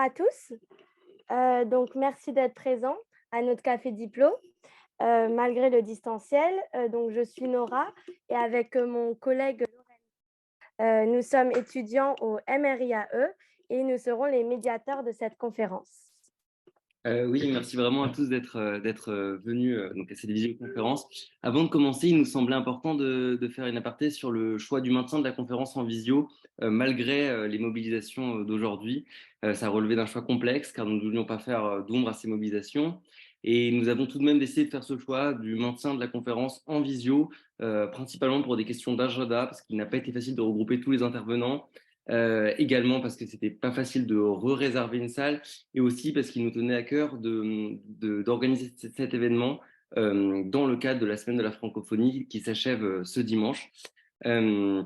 à tous. Donc, merci d'être présents à notre café Diplo, malgré le distanciel. Donc, je suis Nora et avec mon collègue, nous sommes étudiants au MRIAE et nous serons les médiateurs de cette conférence. Oui, merci vraiment à tous d'être venus donc à cette visioconférence. Avant de commencer, il nous semblait important de faire une aparté sur le choix du maintien de la conférence en visio, malgré les mobilisations d'aujourd'hui. Ça relevait d'un choix complexe, car nous ne voulions pas faire d'ombre à ces mobilisations. Et nous avons tout de même décidé de faire ce choix du maintien de la conférence en visio, principalement pour des questions d'agenda, parce qu'il n'a pas été facile de regrouper tous les intervenants. Également parce que c'était pas facile de réserver une salle et aussi parce qu'il nous tenait à cœur d'organiser cet événement dans le cadre de la semaine de la francophonie qui s'achève ce dimanche. Euh,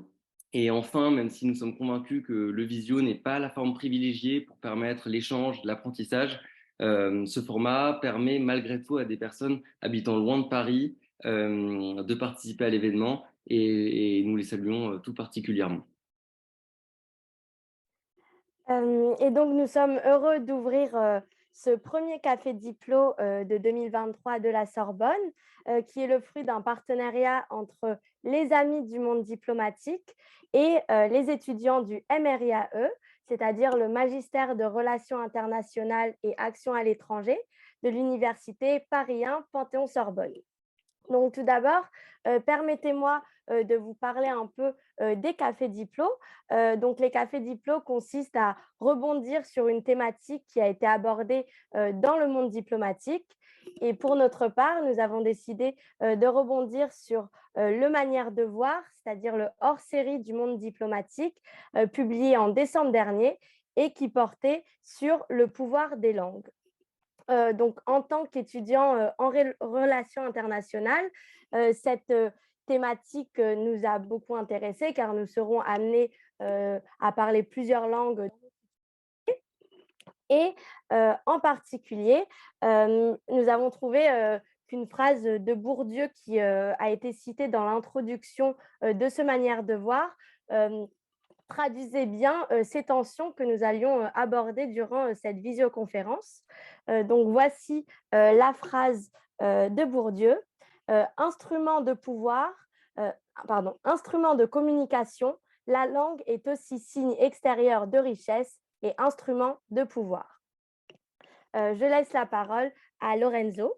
et enfin, même si nous sommes convaincus que le visio n'est pas la forme privilégiée pour permettre l'échange, l'apprentissage, ce format permet malgré tout à des personnes habitant loin de Paris de participer à l'événement et nous les saluons tout particulièrement. Et donc, nous sommes heureux d'ouvrir ce premier café Diplo de 2023 de la Sorbonne, qui est le fruit d'un partenariat entre les Amis du monde diplomatique et les étudiants du MRIAE, c'est-à-dire le Magistère de Relations internationales et Action à l'étranger de l'Université Paris 1 Panthéon-Sorbonne. Donc, tout d'abord, permettez-moi de vous parler un peu des cafés Diplo. Donc, les cafés Diplo consistent à rebondir sur une thématique qui a été abordée dans le monde diplomatique. Et pour notre part, nous avons décidé de rebondir sur le manière de voir, c'est-à-dire le hors-série du monde diplomatique, publié en décembre dernier et qui portait sur le pouvoir des langues. Donc, en tant qu'étudiant en relations internationales, cette thématique nous a beaucoup intéressés car nous serons amenés à parler plusieurs langues. Et en particulier, nous avons trouvé qu'une phrase de Bourdieu qui a été citée dans l'introduction de ce manière de voir traduisait bien ces tensions que nous allions aborder durant cette visioconférence. Donc, voici la phrase de Bourdieu. Instrument de pouvoir, instrument de communication, la langue est aussi signe extérieur de richesse et instrument de pouvoir. Je laisse la parole à Lorenzo.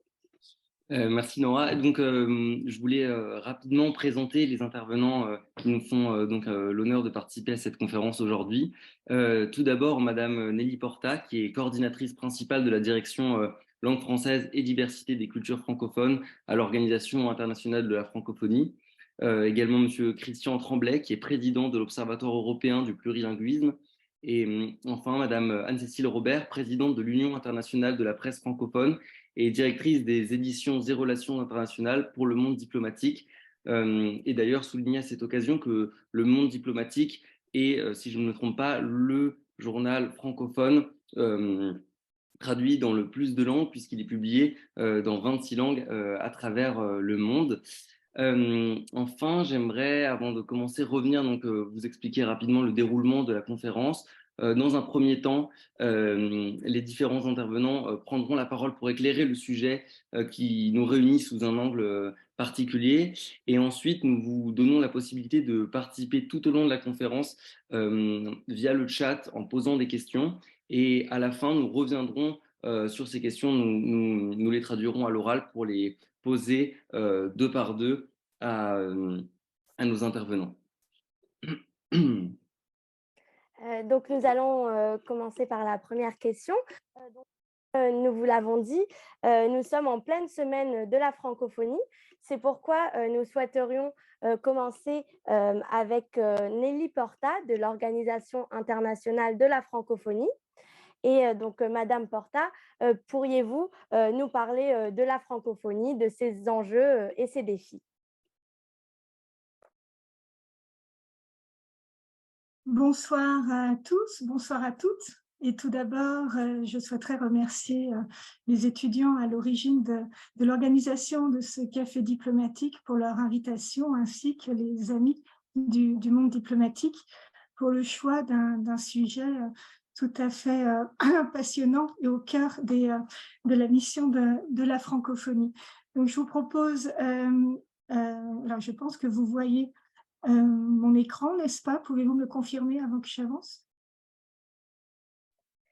Merci Nora. Donc, je voulais rapidement présenter les intervenants qui nous font l'honneur de participer à cette conférence aujourd'hui. Tout d'abord, Madame Nelly Porta, qui est coordinatrice principale de la direction langue française et diversité des cultures francophones à l'Organisation internationale de la francophonie. Également, Monsieur Christian Tremblay, qui est président de l'Observatoire européen du plurilinguisme. Et enfin, Madame Anne-Cécile Robert, présidente de l'Union internationale de la presse francophone et directrice des éditions et relations internationales pour le monde diplomatique. Et d'ailleurs, souligner à cette occasion que le monde diplomatique est, si je ne me trompe pas, le journal francophone traduit dans le plus de langues, puisqu'il est publié dans 26 langues à travers le monde. Enfin, j'aimerais, avant de commencer, revenir vous expliquer rapidement le déroulement de la conférence. Dans un premier temps, les différents intervenants prendront la parole pour éclairer le sujet qui nous réunit sous un angle particulier. Et ensuite, nous vous donnons la possibilité de participer tout au long de la conférence via le chat en posant des questions. Et à la fin, nous reviendrons sur ces questions. Nous les traduirons à l'oral pour les poser deux par deux à nos intervenants. Donc, nous allons commencer par la première question. Nous vous l'avons dit, nous sommes en pleine semaine de la francophonie. C'est pourquoi nous souhaiterions commencer avec Nelly Porta de l'Organisation internationale de la francophonie. Et donc, Madame Porta, pourriez-vous nous parler de la francophonie, de ses enjeux et ses défis? Bonsoir à tous, bonsoir à toutes. Et tout d'abord, je souhaiterais remercier les étudiants à l'origine de l'organisation de ce café diplomatique pour leur invitation, ainsi que les amis du monde diplomatique pour le choix d'un sujet tout à fait passionnant et au cœur de la mission de la francophonie. Donc, je vous propose, alors je pense que vous voyez mon écran, n'est-ce pas? Pouvez-vous me confirmer avant que j'avance?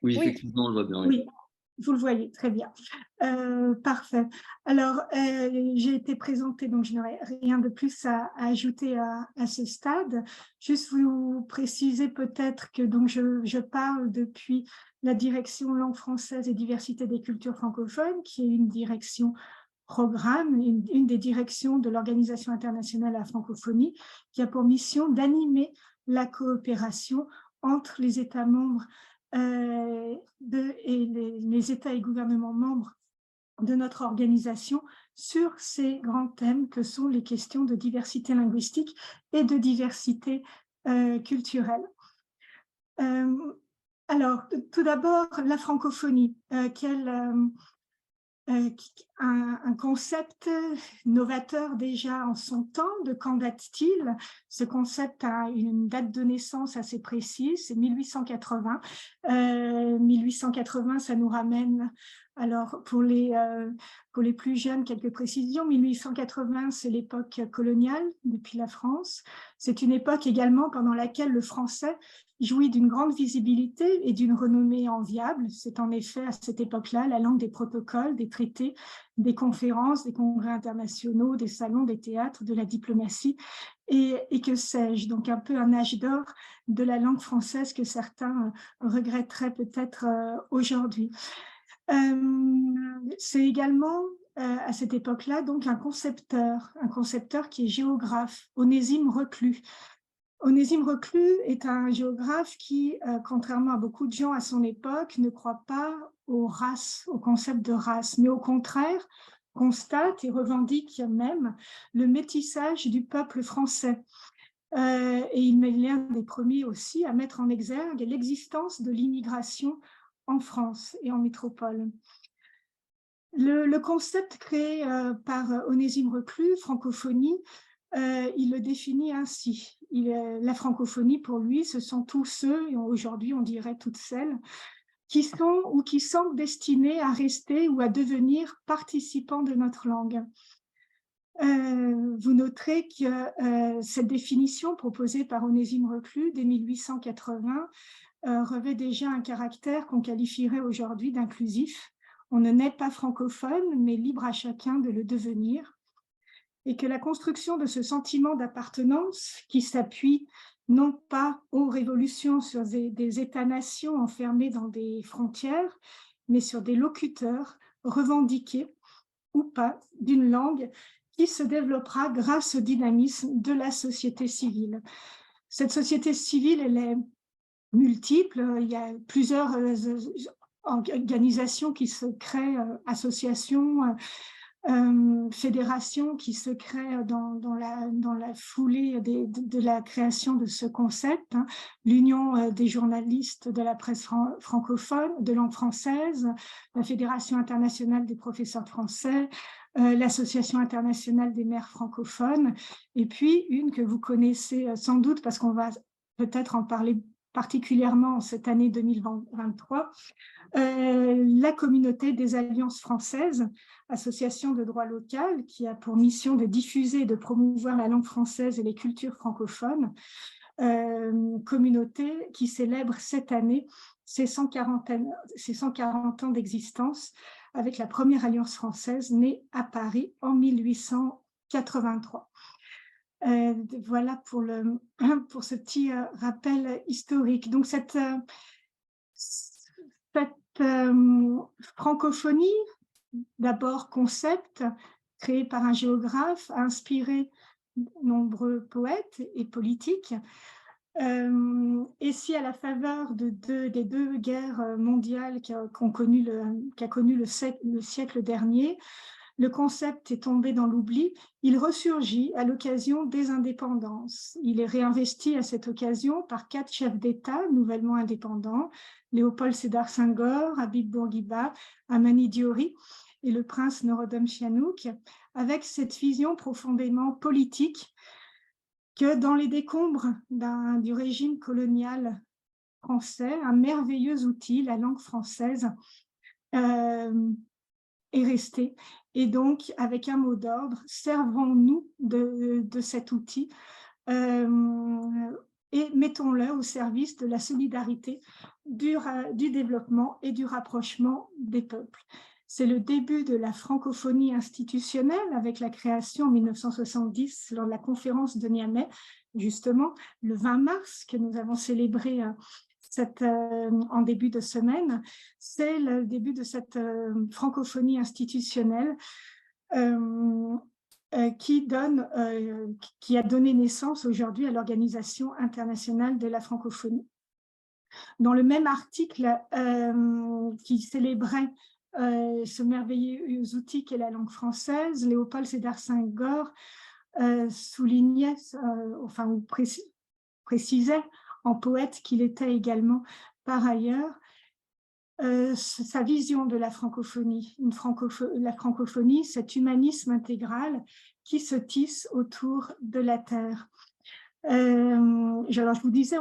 Oui, Oui, effectivement, on le voit bien. Oui. Oui, vous le voyez, très bien. Parfait. Alors, j'ai été présentée, donc je n'aurai rien de plus à ajouter à ce stade. Juste vous préciser peut-être que donc je parle depuis la direction langue française et diversité des cultures francophones, qui est une direction programme, une des directions de l'Organisation internationale à la francophonie, qui a pour mission d'animer la coopération entre les États membres et les États et gouvernements membres de notre organisation sur ces grands thèmes que sont les questions de diversité linguistique et de diversité culturelle. Alors, tout d'abord, la francophonie, un concept novateur déjà en son temps. De quand date-t-il? Ce concept a une date de naissance assez précise, c'est 1880. 1880, ça nous ramène, alors pour les plus jeunes, quelques précisions. 1880, c'est l'époque coloniale depuis la France. C'est une époque également pendant laquelle le français jouit d'une grande visibilité et d'une renommée enviable. C'est en effet à cette époque-là la langue des protocoles, des traités, des conférences, des congrès internationaux, des salons, des théâtres, de la diplomatie et que sais-je. Donc un peu un âge d'or de la langue française que certains regretteraient peut-être aujourd'hui. C'est également à cette époque-là donc un concepteur qui est géographe, Onésime Reclus. Onésime Reclus est un géographe qui, contrairement à beaucoup de gens à son époque, ne croit pas aux races, au concept de race, mais au contraire constate et revendique même le métissage du peuple français. Et il est l'un des premiers aussi à mettre en exergue l'existence de l'immigration en France et en métropole. Le concept créé par Onésime Reclus, francophonie, il le définit ainsi. La francophonie, pour lui, ce sont tous ceux, et aujourd'hui on dirait toutes celles, qui sont ou qui semblent destinés à rester ou à devenir participants de notre langue. Vous noterez que cette définition proposée par Onésime Reclus dès 1880 revêt déjà un caractère qu'on qualifierait aujourd'hui d'inclusif. On ne naît pas francophone, mais libre à chacun de le devenir. Et que la construction de ce sentiment d'appartenance qui s'appuie non pas aux révolutions sur des États-nations enfermés dans des frontières, mais sur des locuteurs revendiqués ou pas d'une langue qui se développera grâce au dynamisme de la société civile. Cette société civile, elle est multiple. Il y a plusieurs organisations qui se créent, associations, fédérations qui se créent dans la foulée de la création de ce concept. L'Union des journalistes de la presse francophone, de langue française, la Fédération internationale des professeurs de français, l'Association internationale des maires francophones, et puis une que vous connaissez sans doute parce qu'on va peut-être en parler particulièrement en cette année 2023, la communauté des alliances françaises, association de droit local qui a pour mission de diffuser et de promouvoir la langue française et les cultures francophones, communauté qui célèbre cette année ses 140 ans d'existence avec la première alliance française née à Paris en 1883. Voilà pour ce petit rappel historique. Donc cette francophonie, d'abord concept, créé par un géographe, a inspiré nombreux poètes et politiques. Et si à la faveur des deux guerres mondiales qu'a connu le siècle dernier, le concept est tombé dans l'oubli, il ressurgit à l'occasion des indépendances. Il est réinvesti à cette occasion par 4 chefs d'État nouvellement indépendants, Léopold Sédar Senghor, Habib Bourguiba, Amani Diori et le prince Norodom Sihanouk, avec cette vision profondément politique que dans les décombres du régime colonial français, un merveilleux outil, la langue française, est resté. Et donc, avec un mot d'ordre, servons-nous de cet outil et mettons-le au service de la solidarité, du développement et du rapprochement des peuples. C'est le début de la francophonie institutionnelle avec la création en 1970 lors de la conférence de Niamey, justement le 20 mars que nous avons célébré en début de semaine. C'est le début de cette francophonie institutionnelle qui a donné naissance aujourd'hui à l'Organisation internationale de la francophonie. Dans le même article qui célébrait ce merveilleux outil qu'est la langue française, Léopold Sédar Senghor soulignait, ou précisait en poète qu'il était également par ailleurs, sa vision de la francophonie. La francophonie, cet humanisme intégral qui se tisse autour de la terre. Alors, je vous disais,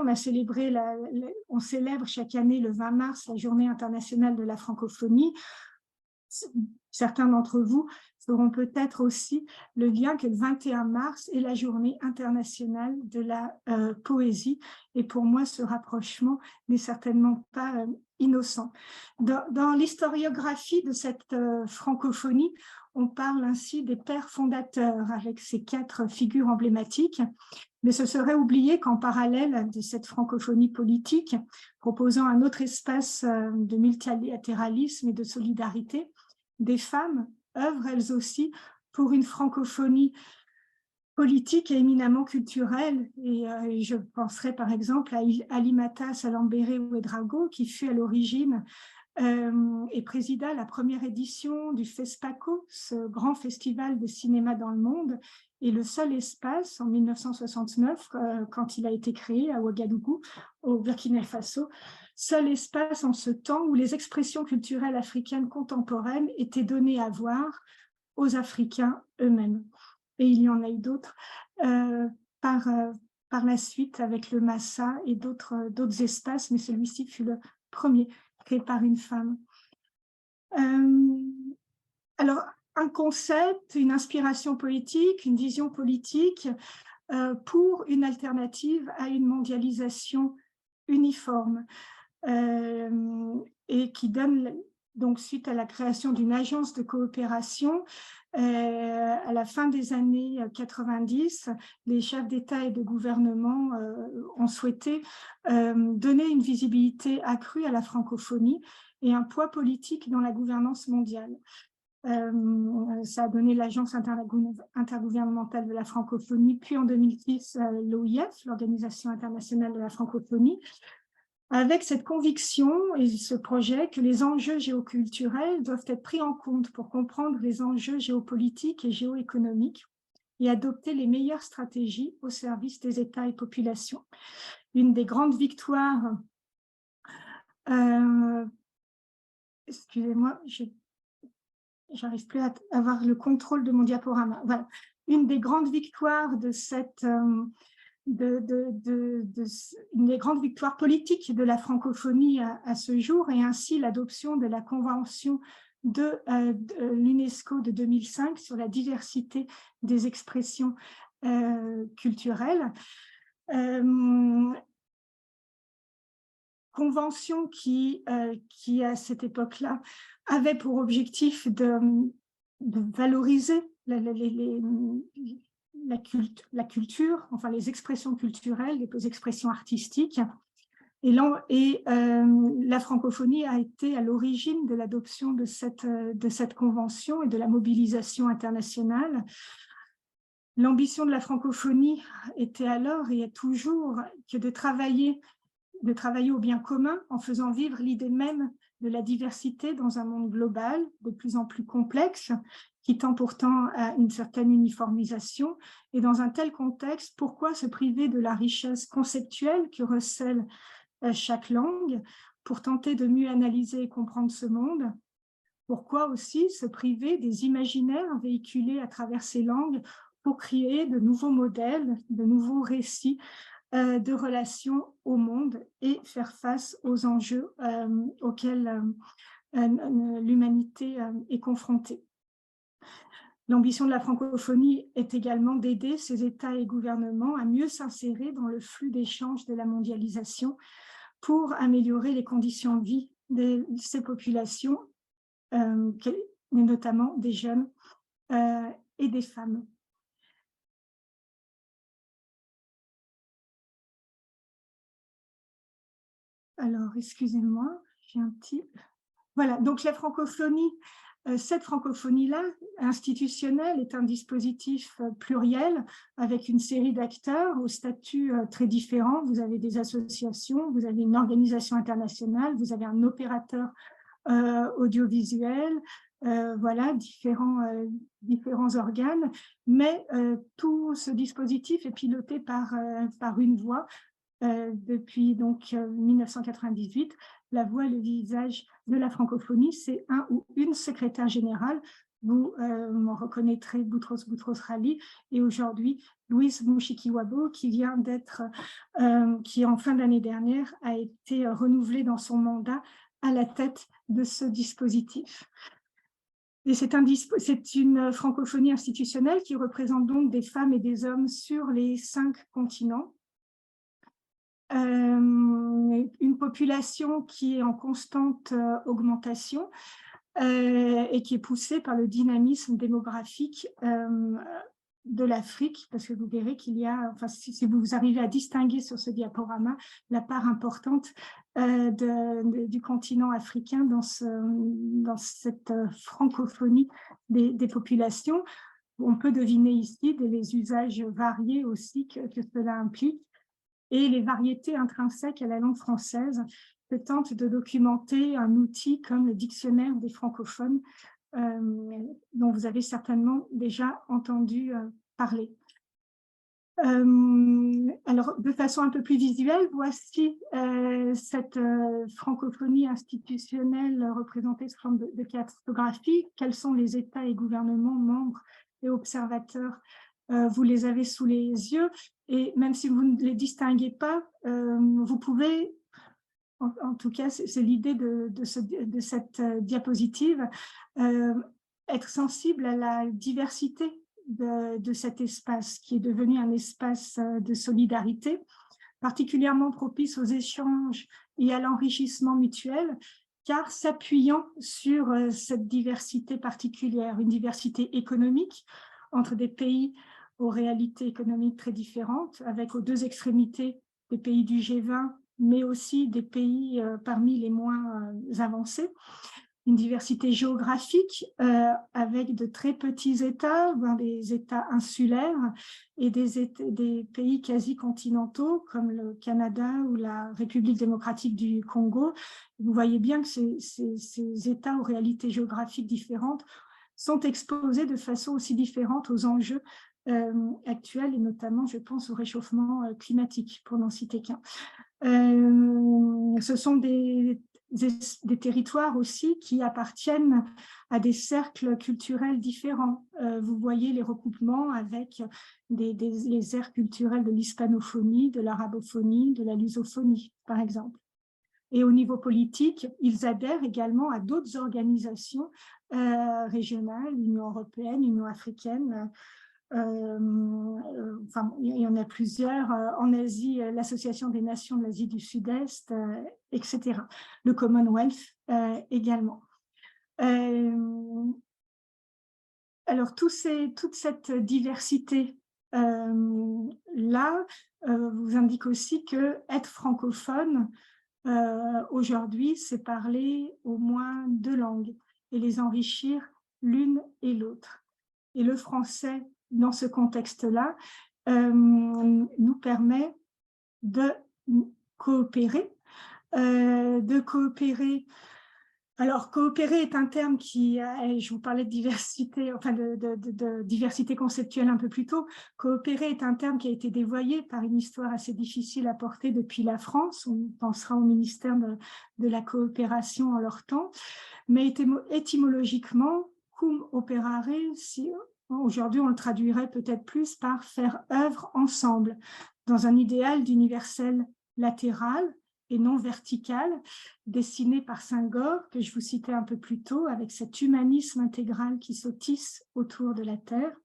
on célèbre chaque année le 20 mars la Journée internationale de la francophonie. Certains d'entre vous feront peut-être aussi le lien que le 21 mars est la Journée internationale de la poésie. Et pour moi, ce rapprochement n'est certainement pas innocent. Dans l'historiographie de cette francophonie, on parle ainsi des pères fondateurs avec ces 4 figures emblématiques. Mais ce serait oublier qu'en parallèle de cette francophonie politique, proposant un autre espace de multilatéralisme et de solidarité, des femmes œuvrent elles aussi pour une francophonie politique et éminemment culturelle. Et je penserai par exemple à Alimata Salambere Ouedraogo, qui fut à l'origine et présida la première édition du FESPACO, ce grand festival de cinéma dans le monde, et le seul espace en 1969, quand il a été créé à Ouagadougou, au Burkina Faso, seul espace en ce temps où les expressions culturelles africaines contemporaines étaient données à voir aux Africains eux-mêmes. Et il y en a eu d'autres par la suite avec le Massa et d'autres espaces, mais celui-ci fut le premier créé par une femme. Alors, un concept, une inspiration poétique, une vision politique pour une alternative à une mondialisation uniforme et qui donne donc suite à la création d'une agence de coopération à la fin des années 90, les chefs d'État et de gouvernement ont souhaité donner une visibilité accrue à la francophonie et un poids politique dans la gouvernance mondiale. Ça a donné l'Agence intergouvernementale de la francophonie, puis en 2006, l'OIF, l'Organisation internationale de la francophonie, avec cette conviction et ce projet que les enjeux géoculturels doivent être pris en compte pour comprendre les enjeux géopolitiques et géoéconomiques et adopter les meilleures stratégies au service des États et populations. Une des grandes victoires, excusez-moi, j'arrive plus à avoir le contrôle de mon diaporama. Voilà. Une des grandes victoires de cette... une des grandes victoires politiques de la francophonie à ce jour et ainsi l'adoption de la convention de l'UNESCO de 2005 sur la diversité des expressions culturelles. Convention qui à cette époque-là avait pour objectif de valoriser la culture, enfin les expressions culturelles, les expressions artistiques. Et la francophonie a été à l'origine de l'adoption de cette convention et de la mobilisation internationale. L'ambition de la francophonie était alors et est toujours que de travailler au bien commun en faisant vivre l'idée même de la diversité dans un monde global de plus en plus complexe, qui tend pourtant à une certaine uniformisation. Et dans un tel contexte, pourquoi se priver de la richesse conceptuelle que recèle chaque langue pour tenter de mieux analyser et comprendre ce monde? Pourquoi aussi se priver des imaginaires véhiculés à travers ces langues pour créer de nouveaux modèles, de nouveaux récits de relations au monde et faire face aux enjeux auxquels l'humanité est confrontée. L'ambition de la francophonie est également d'aider ces États et gouvernements à mieux s'insérer dans le flux d'échange de la mondialisation pour améliorer les conditions de vie de ces populations, notamment des jeunes et des femmes. Alors, excusez-moi, j'ai un petit... Voilà, donc la francophonie, cette francophonie-là, institutionnelle, est un dispositif pluriel avec une série d'acteurs aux statuts très différents. Vous avez des associations, vous avez une organisation internationale, vous avez un opérateur audiovisuel, voilà, différents organes, mais tout ce dispositif est piloté par une voix depuis donc 1998. La voix et le visage de la francophonie, c'est un ou une secrétaire générale. Vous m'en reconnaîtrez, Boutros Boutros-Ghali, et aujourd'hui Louise Mushikiwabo, qui en fin d'année dernière a été renouvelée dans son mandat à la tête de ce dispositif. Et c'est une francophonie institutionnelle qui représente donc des femmes et des hommes sur les 5 continents. Une population qui est en constante augmentation et qui est poussée par le dynamisme démographique de l'Afrique, parce que vous verrez qu'il y a, enfin, si vous arrivez à distinguer sur ce diaporama la part importante du continent africain dans cette francophonie des populations. On peut deviner ici les usages variés aussi que cela implique, et les variétés intrinsèques à la langue française que tente de documenter un outil comme le dictionnaire des francophones, dont vous avez certainement déjà entendu parler. Alors, de façon un peu plus visuelle, voici cette francophonie institutionnelle représentée sous forme de cartographie. Quels sont les États et gouvernements membres et observateurs? Vous les avez sous les yeux, et même si vous ne les distinguez pas, vous pouvez, en tout cas c'est l'idée de cette diapositive, être sensible à la diversité de cet espace qui est devenu un espace de solidarité, particulièrement propice aux échanges et à l'enrichissement mutuel, car s'appuyant sur cette diversité particulière, une diversité économique entre des pays aux réalités économiques très différentes, avec aux 2 extrémités des pays du G20, mais aussi des pays parmi les moins avancés. Une diversité géographique avec de très petits États, des États insulaires, et des pays quasi-continentaux comme le Canada ou la République démocratique du Congo. Vous voyez bien que ces États aux réalités géographiques différentes sont exposés de façon aussi différente aux enjeux actuels, et notamment, je pense, au réchauffement climatique, pour n'en citer qu'un. Ce sont des territoires aussi qui appartiennent à des cercles culturels différents. Vous voyez les recoupements avec les aires culturelles de l'hispanophonie, de l'arabophonie, de la lusophonie, par exemple. Et au niveau politique, ils adhèrent également à d'autres organisations régionales, l'Union européenne, l'Union africaine. Enfin, il y en a plusieurs, en Asie, l'Association des Nations de l'Asie du Sud-Est, etc. Le Commonwealth également. Alors, toute cette diversité là vous indique aussi que être francophone aujourd'hui, c'est parler au moins 2 langues et les enrichir l'une et l'autre. Et le français, dans ce contexte-là, nous permet de coopérer. Alors, coopérer est un terme qui, je vous parlais de diversité, enfin de diversité conceptuelle un peu plus tôt. Coopérer est un terme qui a été dévoyé par une histoire assez difficile à porter depuis la France. On pensera au ministère de la coopération en leur temps. Mais étymologiquement, cum operare, aujourd'hui on le traduirait peut-être plus par faire œuvre ensemble. dans un idéal d'universel latéral et non vertical, dessiné par Senghor, que je vous citais un peu plus tôt, avec cet humanisme intégral qui se tisse autour de la Terre,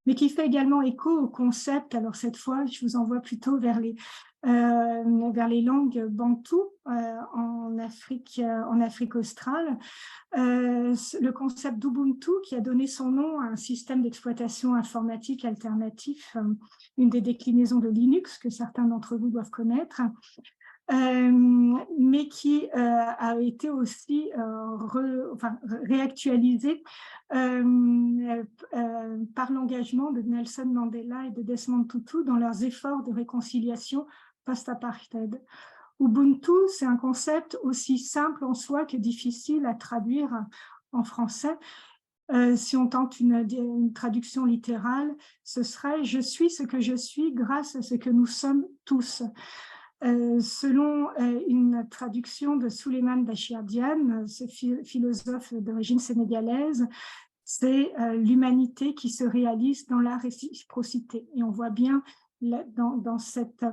mais qui fait également écho au concept, alors cette fois, je vous envoie plutôt vers les langues bantoues en Afrique australe, le concept d'Ubuntu qui a donné son nom à un système d'exploitation informatique alternatif, une des déclinaisons de Linux que certains d'entre vous doivent connaître, mais qui a été aussi réactualisé par l'engagement de Nelson Mandela et de Desmond Tutu dans leurs efforts de réconciliation post-apartheid. Ubuntu, c'est un concept aussi simple en soi que difficile à traduire en français. Si on tente une traduction littérale, ce serait « Je suis ce que je suis grâce à ce que nous sommes tous ». Selon une traduction de Souleymane Bachir Diagne, ce philosophe d'origine sénégalaise, c'est l'humanité qui se réalise dans la réciprocité. Et on voit bien dans cette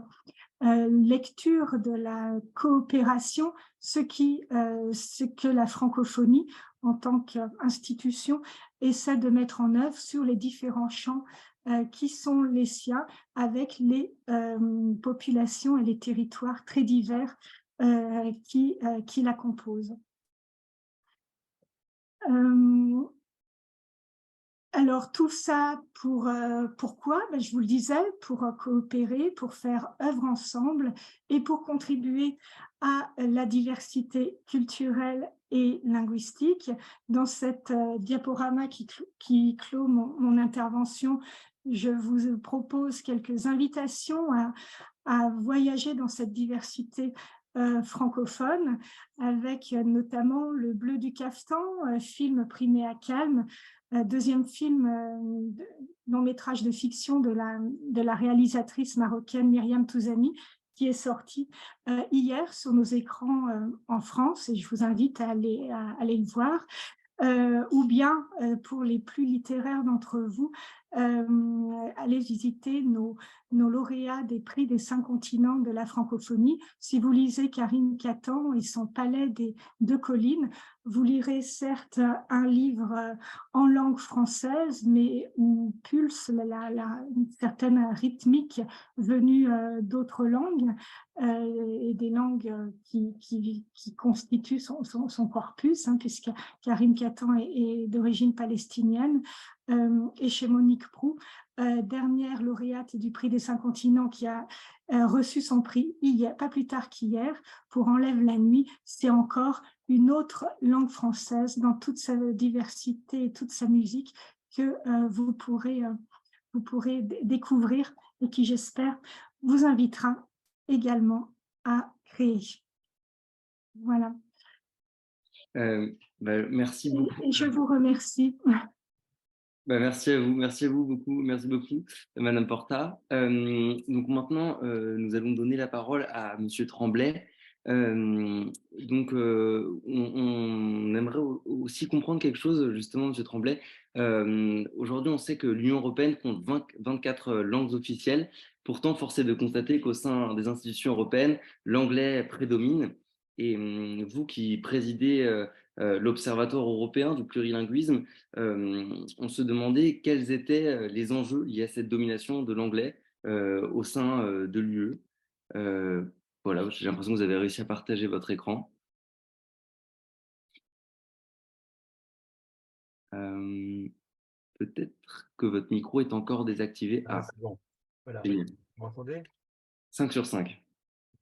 lecture de la coopération ce que la francophonie, en tant qu'institution, essaie de mettre en œuvre sur les différents champs qui sont les siens, avec les populations et les territoires très divers qui la composent. Alors tout ça pourquoi? Je vous le disais, pour coopérer, pour faire œuvre ensemble et pour contribuer à la diversité culturelle et linguistique. Dans cette diaporama qui clôt mon intervention, je vous propose quelques invitations à voyager dans cette diversité francophone, avec notamment Le Bleu du Caftan, film primé à Cannes, deuxième film long-métrage de fiction de la réalisatrice marocaine Myriam Touzani, qui est sorti hier sur nos écrans en France, et je vous invite à aller le voir. Ou bien, pour les plus littéraires d'entre vous, allez visiter nos lauréats des prix des 5 continents de la francophonie. Si vous lisez Karine Catan et son Palais des 2 collines, vous lirez certes un livre en langue française, mais où pulse une certaine rythmique venue d'autres langues, et des langues qui constituent son corpus, puisque Karine Catan est d'origine palestinienne, et chez Monique Proulx, dernière lauréate du prix des 5 continents, qui a reçu son prix hier, pas plus tard qu'hier, pour Enlève la nuit. C'est encore une autre langue française dans toute sa diversité et toute sa musique que vous pourrez découvrir, et qui, j'espère, vous invitera également à créer. Voilà. Merci beaucoup. Et je vous remercie. Merci à vous beaucoup, merci beaucoup, Madame Porta. Donc maintenant, nous allons donner la parole à Monsieur Tremblay. On aimerait aussi comprendre quelque chose, justement, Monsieur Tremblay. Aujourd'hui, on sait que l'Union européenne compte 24 langues officielles. Pourtant, force est de constater qu'au sein des institutions européennes, l'anglais prédomine. Et vous qui présidez l'Observatoire européen du plurilinguisme, on se demandait quels étaient les enjeux liés à cette domination de l'anglais au sein de l'UE. Voilà, j'ai l'impression que vous avez réussi à partager votre écran. Peut-être que votre micro est encore désactivé. Ah, c'est bon. Voilà. Génial. Vous m'entendez? 5 sur 5.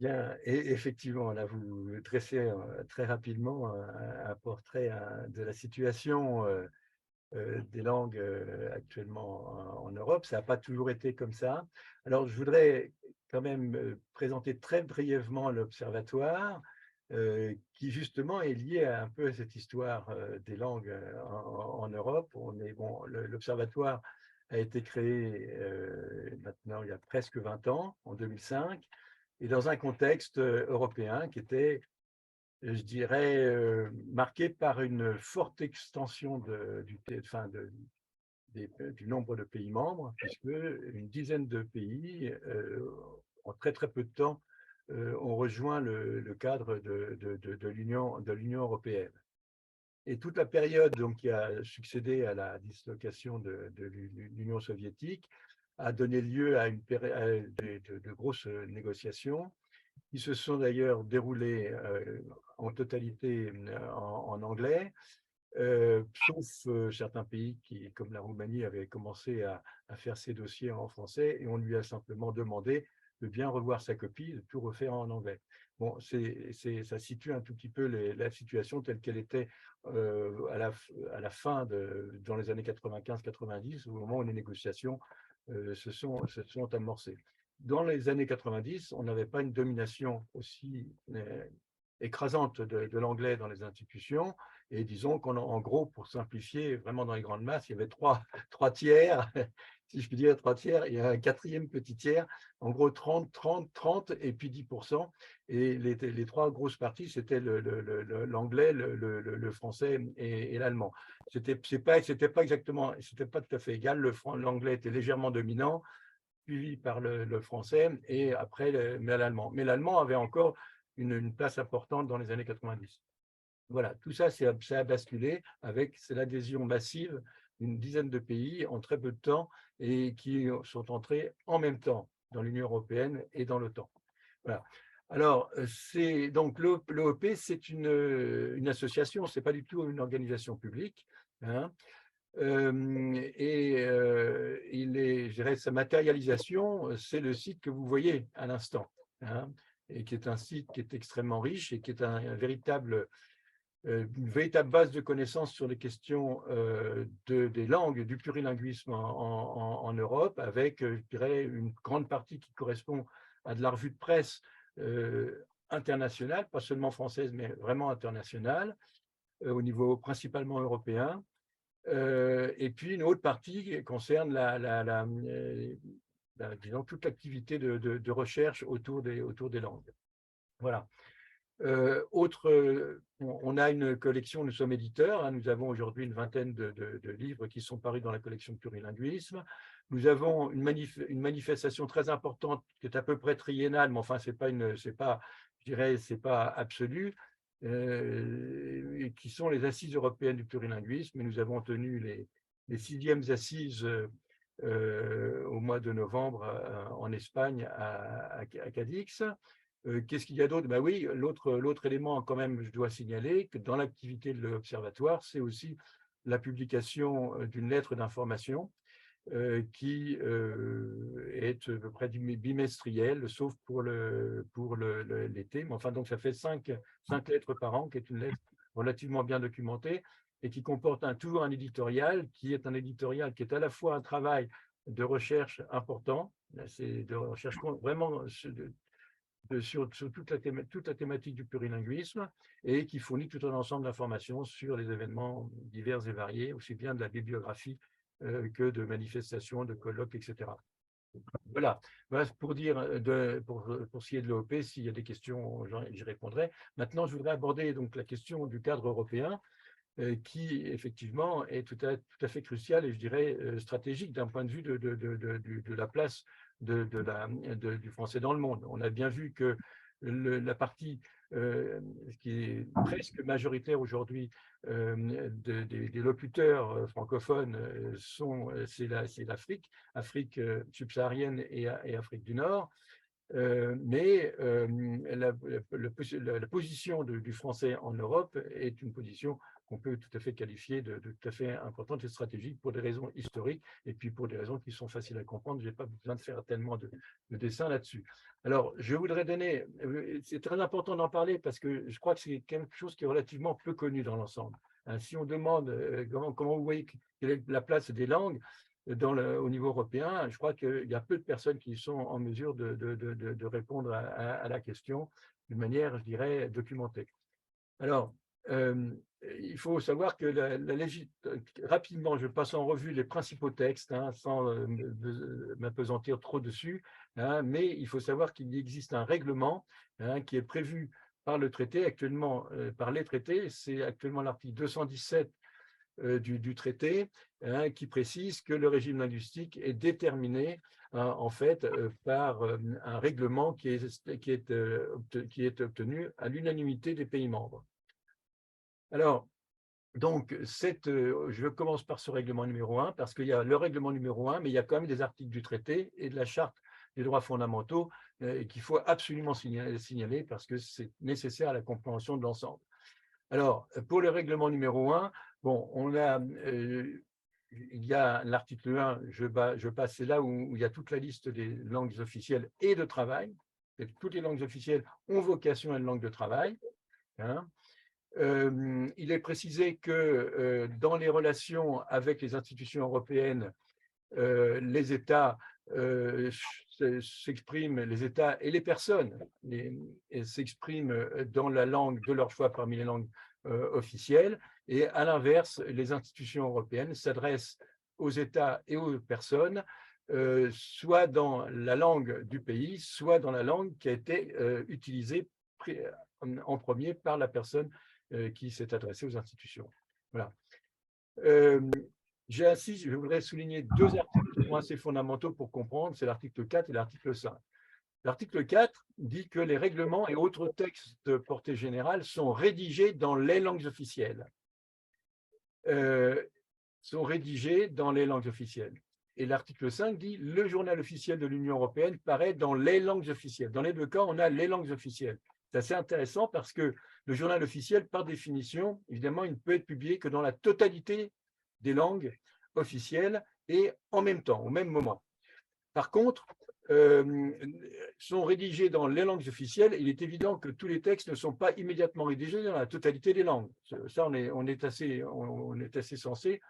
Bien, et effectivement, là, vous dressez très rapidement un portrait de la situation des langues actuellement en Europe. Ça n'a pas toujours été comme ça. Alors, je voudrais quand même présenter très brièvement l'Observatoire, qui justement est lié un peu à cette histoire des langues en Europe. L'Observatoire a été créé maintenant il y a presque 20 ans, en 2005, et dans un contexte européen qui était, je dirais, marqué par une forte extension du nombre de pays membres, puisque une dizaine de pays, en très très peu de temps, ont rejoint le cadre de l'Union européenne. Et toute la période donc, qui a succédé à la dislocation de l'Union soviétique a donné lieu à de grosses négociations qui se sont d'ailleurs déroulées en totalité en anglais, sauf certains pays qui, comme la Roumanie, avaient commencé à faire ses dossiers en français, et on lui a simplement demandé de bien revoir sa copie, de tout refaire en anglais. Bon, ça situe un tout petit peu la situation telle qu'elle était à la fin, dans les années 95-90, au moment où les négociations se sont amorcées. Dans les années 90, on n'avait pas une domination aussi écrasante de l'anglais dans les institutions. Et disons qu'en gros, pour simplifier, vraiment dans les grandes masses, il y avait trois tiers, si je puis dire, 3 tiers, il y a un quatrième petit tiers, en gros 30, 30, 30 et puis 10%. Et les trois grosses parties, c'était l'anglais, le français et l'allemand. C'était pas exactement, c'était pas tout à fait égal. L'anglais était légèrement dominant, suivi par le français et après l'allemand. Mais l'allemand avait encore une place importante dans les années 90. Voilà, tout ça, ça a basculé avec l'adhésion massive d'une dizaine de pays en très peu de temps et qui sont entrés en même temps dans l'Union européenne et dans l'OTAN. Voilà. Alors, donc l'OEP, c'est une association, ce n'est pas du tout une organisation publique. Hein. Je dirais, sa matérialisation, c'est le site que vous voyez à l'instant, hein, et qui est un site qui est extrêmement riche et qui est une véritable base de connaissances sur les questions des langues, du plurilinguisme en Europe, avec, je dirais, une grande partie qui correspond à de la revue de presse internationale, pas seulement française, mais vraiment internationale, au niveau principalement européen. Et puis une autre partie qui concerne disons, toute l'activité de recherche autour des langues. Voilà. On a une collection, nous sommes éditeurs, hein, nous avons aujourd'hui une vingtaine de livres qui sont parus dans la collection Plurilinguisme. Nous avons une manifestation très importante qui est à peu près triennale, mais enfin, c'est pas, je dirais, c'est pas absolu, et qui sont les assises européennes du plurilinguisme. Et nous avons tenu les 6e assises au mois de novembre en Espagne, à Cadix. Qu'est-ce qu'il y a d'autre? Ben oui, l'autre élément, quand même, je dois signaler que dans l'activité de l'Observatoire, c'est aussi la publication d'une lettre d'information qui est à peu près bimestrielle, sauf pour l'été. Mais enfin, donc ça fait 5 lettres par an, qui est une lettre relativement bien documentée et qui comporte toujours un éditorial, qui est un éditorial qui est à la fois un travail de recherche important, c'est de recherche vraiment sur toute la thématique du plurilinguisme, et qui fournit tout un ensemble d'informations sur les événements divers et variés, aussi bien de la bibliographie que de manifestations, de colloques, etc. Voilà pour dire, pour ce qui est de l'OEP, s'il y a des questions, j'y répondrai. Maintenant, je voudrais aborder donc la question du cadre européen, qui effectivement est tout à fait crucial et je dirais stratégique d'un point de vue de la place du français dans le monde. On a bien vu que la partie qui est presque majoritaire aujourd'hui des locuteurs francophones c'est l'Afrique, Afrique subsaharienne et Afrique du Nord. Mais la position du français en Europe est une position qu'on peut tout à fait qualifier de tout à fait importante et stratégique pour des raisons historiques et puis pour des raisons qui sont faciles à comprendre. Je n'ai pas besoin de faire tellement de dessins là-dessus. Alors, je voudrais donner, c'est très important d'en parler parce que je crois que c'est quelque chose qui est relativement peu connu dans l'ensemble. Si on demande comment vous voyez quelle est la place des langues, au niveau européen, je crois qu'il y a peu de personnes qui sont en mesure de répondre à la question d'une manière, je dirais, documentée. Alors, il faut savoir que rapidement, je passe en revue les principaux textes, hein, sans m'apesantir trop dessus, hein, mais il faut savoir qu'il existe un règlement, hein, qui est prévu par le traité, actuellement, par les traités. C'est actuellement l'article 217 du traité, hein, qui précise que le régime linguistique est déterminé en fait par un règlement qui est obtenu à l'unanimité des pays membres. Alors, donc, je commence par ce règlement numéro 1, parce qu'il y a le règlement numéro 1, mais il y a quand même des articles du traité et de la charte des droits fondamentaux qu'il faut absolument signaler parce que c'est nécessaire à la compréhension de l'ensemble. Alors, pour le règlement numéro 1, bon, il y a l'article 1, je passe, c'est là où il y a toute la liste des langues officielles et de travail. Et toutes les langues officielles ont vocation à une langue de travail. Hein. Il est précisé que dans les relations avec les institutions européennes, les États s'expriment, les États et les personnes s'expriment dans la langue de leur choix parmi les langues officielles, et à l'inverse, les institutions européennes s'adressent aux États et aux personnes soit dans la langue du pays, soit dans la langue qui a été utilisée en premier par la personne qui s'est adressée aux institutions. Voilà. Je voudrais souligner deux articles qui sont assez fondamentaux pour comprendre, c'est l'article 4 et l'article 5. L'article 4 dit que les règlements et autres textes de portée générale sont rédigés dans les langues officielles. Et l'article 5 dit « Le journal officiel de l'Union européenne paraît dans les langues officielles ». Dans les deux cas, on a les langues officielles. C'est assez intéressant parce que le journal officiel, par définition, évidemment, il ne peut être publié que dans la totalité des langues officielles et en même temps, au même moment. Par contre, sont rédigés dans les langues officielles, il est évident que tous les textes ne sont pas immédiatement rédigés dans la totalité des langues. Ça, on est assez sensé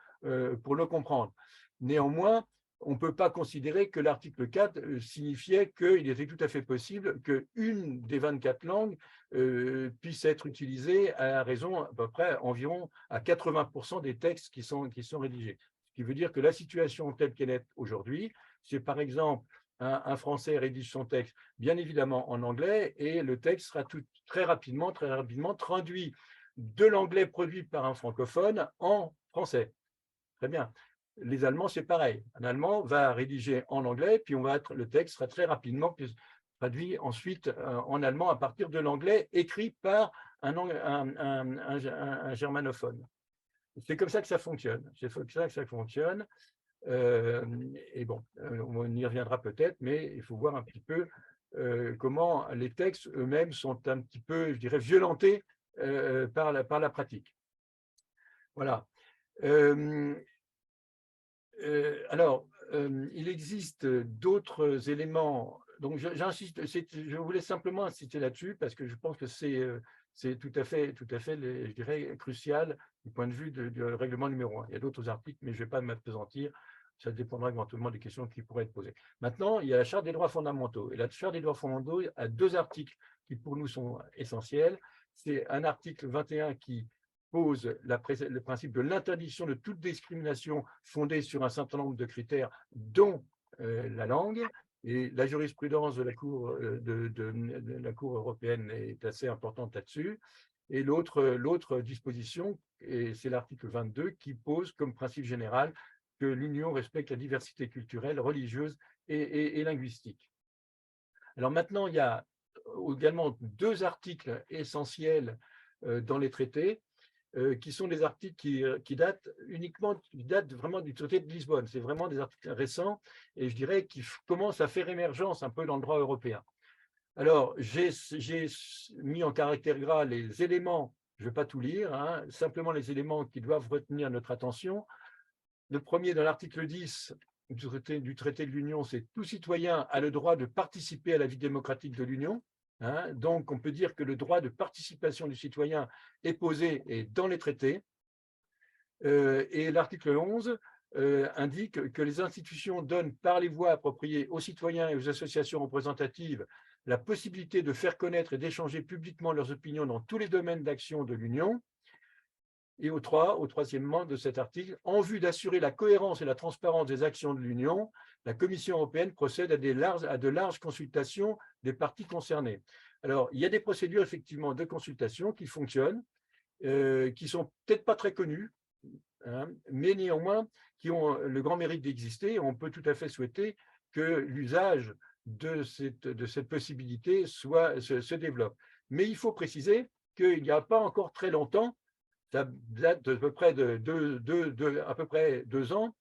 pour le comprendre. Néanmoins, on ne peut pas considérer que l'article 4 signifiait qu'il était tout à fait possible qu'une des 24 langues puisse être utilisée à raison à peu près environ à 80% des textes qui sont rédigés. Ce qui veut dire que la situation telle qu'elle est aujourd'hui, c'est par exemple un Français rédige son texte bien évidemment en anglais et le texte sera très rapidement traduit de l'anglais produit par un francophone en français. Très bien. Les Allemands, c'est pareil. Un Allemand va rédiger en anglais, puis le texte sera très rapidement traduit ensuite en allemand à partir de l'anglais écrit par un germanophone. C'est comme ça que ça fonctionne. C'est comme ça que ça fonctionne. Et bon, on y reviendra peut-être, mais il faut voir un petit peu comment les textes eux-mêmes sont un petit peu, je dirais, violentés par la pratique. Voilà. Alors, il existe d'autres éléments. Donc, j'insiste, je voulais simplement insister là-dessus parce que je pense que c'est tout à fait, je dirais, crucial du point de vue du règlement numéro 1. Il y a d'autres articles, mais je ne vais pas m'appesantir. Ça dépendra éventuellement des questions qui pourraient être posées. Maintenant, il y a la Charte des droits fondamentaux. Et la Charte des droits fondamentaux a deux articles qui, pour nous, sont essentiels. C'est un article 21 qui pose le principe de l'interdiction de toute discrimination fondée sur un certain nombre de critères, dont la langue. Et la jurisprudence de la Cour européenne est assez importante là-dessus. Et l'autre disposition, c'est l'article 22, qui pose comme principe général que l'Union respecte la diversité culturelle, religieuse et linguistique. Alors maintenant, il y a également deux articles essentiels dans les traités, qui sont des articles qui datent vraiment du traité de Lisbonne. C'est vraiment des articles récents et je dirais qui commencent à faire émergence un peu dans le droit européen. Alors, j'ai mis en caractère gras les éléments, je ne vais pas tout lire, hein, simplement les éléments qui doivent retenir notre attention. Le premier, dans l'article 10 du traité de l'Union, c'est « Tout citoyen a le droit de participer à la vie démocratique de l'Union ». Hein, donc, on peut dire que le droit de participation du citoyen est posé et dans les traités. Et l'article 11 indique que les institutions donnent par les voies appropriées aux citoyens et aux associations représentatives la possibilité de faire connaître et d'échanger publiquement leurs opinions dans tous les domaines d'action de l'Union. Et au troisièmement de cet article, en vue d'assurer la cohérence et la transparence des actions de l'Union, la Commission européenne procède à de larges consultations des parties concernées. Alors, il y a des procédures effectivement de consultation qui fonctionnent, qui ne sont peut-être pas très connues, hein, mais néanmoins qui ont le grand mérite d'exister. On peut tout à fait souhaiter que l'usage de cette possibilité se développe. Mais il faut préciser qu'il n'y a pas encore très longtemps, ça date à peu près à peu près 2 ans,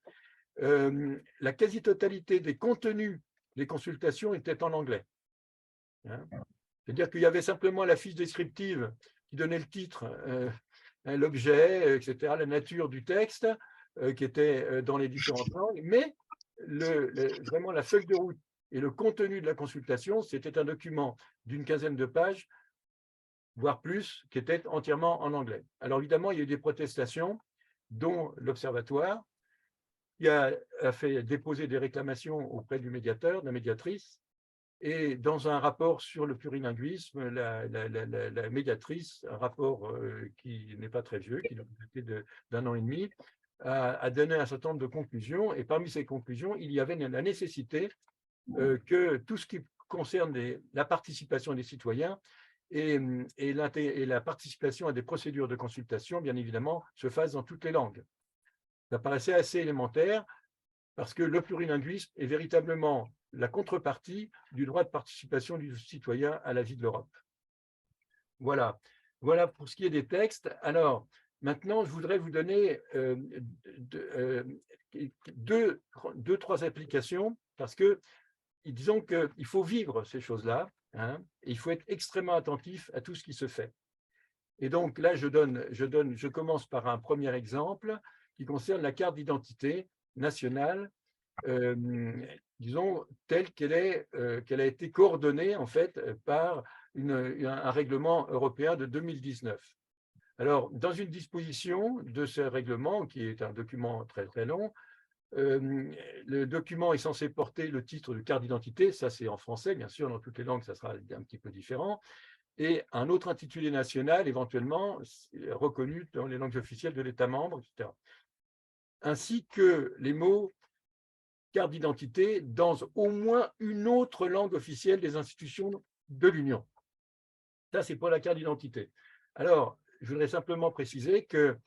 la quasi-totalité des contenus des consultations étaient en anglais. Hein. C'est-à-dire qu'il y avait simplement la fiche descriptive qui donnait le titre, l'objet, etc., la nature du texte, qui était dans les différentes langues, mais vraiment la feuille de route et le contenu de la consultation, c'était un document d'une quinzaine de pages, voire plus, qui était entièrement en anglais. Alors évidemment, il y a eu des protestations, dont l'Observatoire, qui a fait déposer des réclamations auprès du médiateur, de la médiatrice, et dans un rapport sur le plurilinguisme, la médiatrice, un rapport qui n'est pas très vieux, qui doit dater d'1 an et demi, a donné un certain nombre de conclusions, et parmi ces conclusions, il y avait la nécessité que tout ce qui concerne la participation des citoyens et la participation à des procédures de consultation, bien évidemment, se fasse dans toutes les langues. Ça paraissait assez élémentaire, parce que le plurilinguisme est véritablement la contrepartie du droit de participation du citoyen à la vie de l'Europe. Voilà. Voilà pour ce qui est des textes. Alors, maintenant, je voudrais vous donner trois applications, parce que disons qu'il faut vivre ces choses-là, hein, et il faut être extrêmement attentif à tout ce qui se fait. Et donc là, je commence par un premier exemple qui concerne la carte d'identité nationale, disons, telle qu'elle a été coordonnée en fait par un règlement européen de 2019. Alors, dans une disposition de ce règlement, qui est un document très très long, le document est censé porter le titre de carte d'identité, ça c'est en français, bien sûr, dans toutes les langues ça sera un petit peu différent, et un autre intitulé national, éventuellement reconnu dans les langues officielles de l'État membre, etc. Ainsi que les mots carte d'identité dans au moins une autre langue officielle des institutions de l'Union. Ça, c'est pour la carte d'identité. Alors, je voudrais simplement préciser que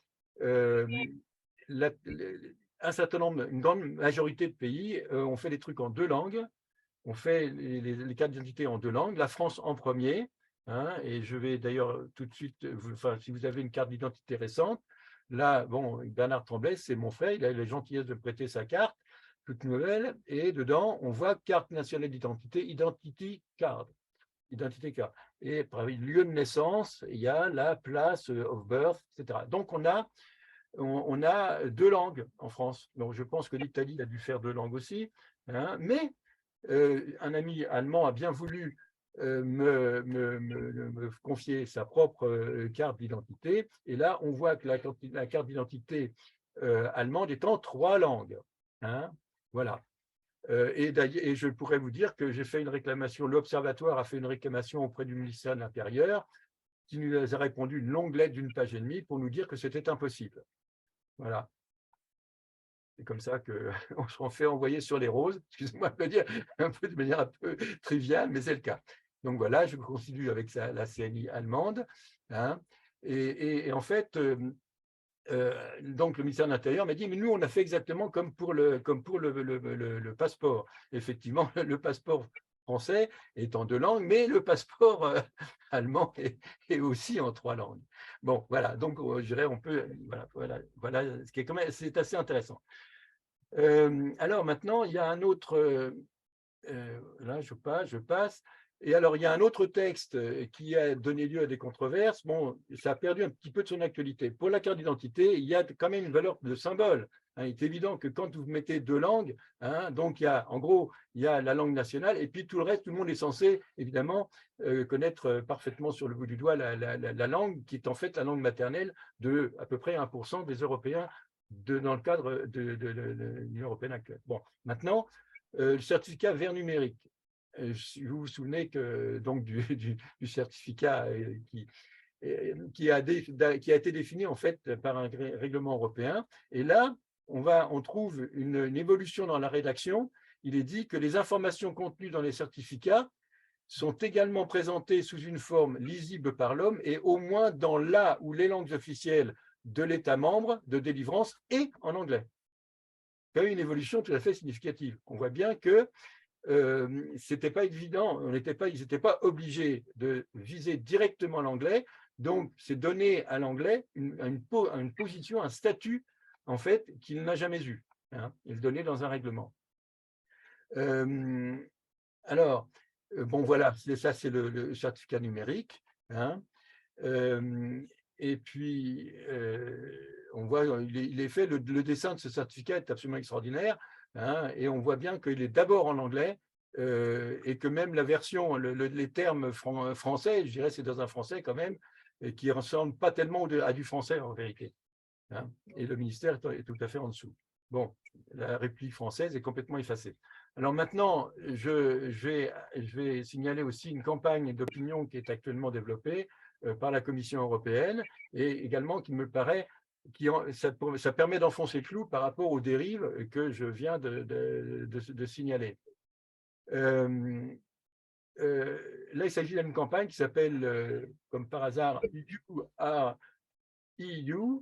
un certain nombre, une grande majorité de pays ont fait des trucs en 2 langues. On fait les cartes d'identité en 2 langues. La France en premier, hein, et je vais d'ailleurs tout de suite, si vous avez une carte d'identité récente, là, bon, Bernard Tremblay, c'est mon frère, il a eu la gentillesse de prêter sa carte, toute nouvelle, et dedans, on voit carte nationale d'identité, identity card. Et par lieu de naissance, il y a la place of birth, etc. Donc, on a 2 langues en France. Donc, je pense que l'Italie a dû faire 2 langues aussi, hein, mais un ami allemand a bien voulu me confier sa propre carte d'identité. Et là, on voit que la carte d'identité allemande est en 3 langues. Hein, voilà. Et je pourrais vous dire que j'ai fait une réclamation, l'Observatoire a fait une réclamation auprès du ministère de l'Intérieur, qui nous a répondu une longue lettre d'1 page et demie pour nous dire que c'était impossible. Voilà. C'est comme ça qu'on se fait envoyer sur les roses, excusez-moi de le dire un peu de manière un peu triviale, mais c'est le cas. Donc voilà, je continue avec la CNI allemande. Hein, et en fait, donc le ministère de l'Intérieur m'a dit, mais nous, on a fait exactement comme pour le passeport. Effectivement, le passeport français est en 2 langues, mais le passeport allemand est aussi en 3 langues. Bon, voilà, donc je dirais, on peut, voilà, ce qui est quand même, c'est assez intéressant. Alors maintenant, il y a un autre, là je passe, et alors il y a un autre texte qui a donné lieu à des controverses. Bon, ça a perdu un petit peu de son actualité. Pour la carte d'identité, il y a quand même une valeur de symbole. Hein, il est évident que quand vous mettez 2 langues, hein, donc il y a, en gros, il y a la langue nationale, et puis tout le reste, tout le monde est censé, évidemment, connaître parfaitement sur le bout du doigt la langue, qui est en fait la langue maternelle de à peu près 1% des Européens dans le cadre de l'Union européenne actuelle. Bon, maintenant, le certificat vert numérique. Vous vous souvenez que, donc, du certificat qui a été défini en fait par un règlement européen. Et là, on trouve une évolution dans la rédaction. Il est dit que les informations contenues dans les certificats sont également présentées sous une forme lisible par l'homme et au moins dans la ou les langues officielles de l'État membre de délivrance et en anglais. Il y a eu une évolution tout à fait significative. On voit bien que c'était pas évident, ils n'étaient pas obligés de viser directement l'anglais, donc c'est donner à l'anglais une position, un statut en fait qu'il n'a jamais eu, hein, et le donner dans un règlement. Alors, bon voilà, ça c'est le certificat numérique, hein, et puis on voit, il est fait, le dessin de ce certificat est absolument extraordinaire, hein, et on voit bien qu'il est d'abord en anglais, et que même la version, les termes français, je dirais c'est dans un français quand même, et qui ne ressemble pas tellement à du français en vérité, hein, et le ministère est tout à fait en dessous. Bon, la réplique française est complètement effacée. Alors maintenant, je vais signaler aussi une campagne d'opinion qui est actuellement développée par la Commission européenne et également qui me paraît, ça permet d'enfoncer le clou par rapport aux dérives que je viens de signaler. Là, il s'agit d'une campagne qui s'appelle, comme par hasard, EU,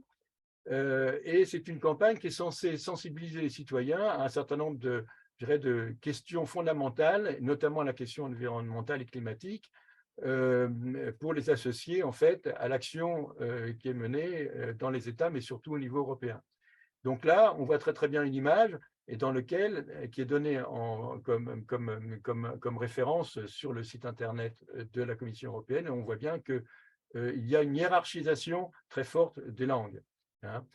et c'est une campagne qui est censée sensibiliser les citoyens à un certain nombre de questions fondamentales, notamment la question environnementale et climatique, pour les associer en fait à l'action qui est menée dans les États, mais surtout au niveau européen. Donc là, on voit très bien une image et qui est donnée comme référence sur le site internet de la Commission européenne, et on voit bien qu'il y a une hiérarchisation très forte des langues, hein.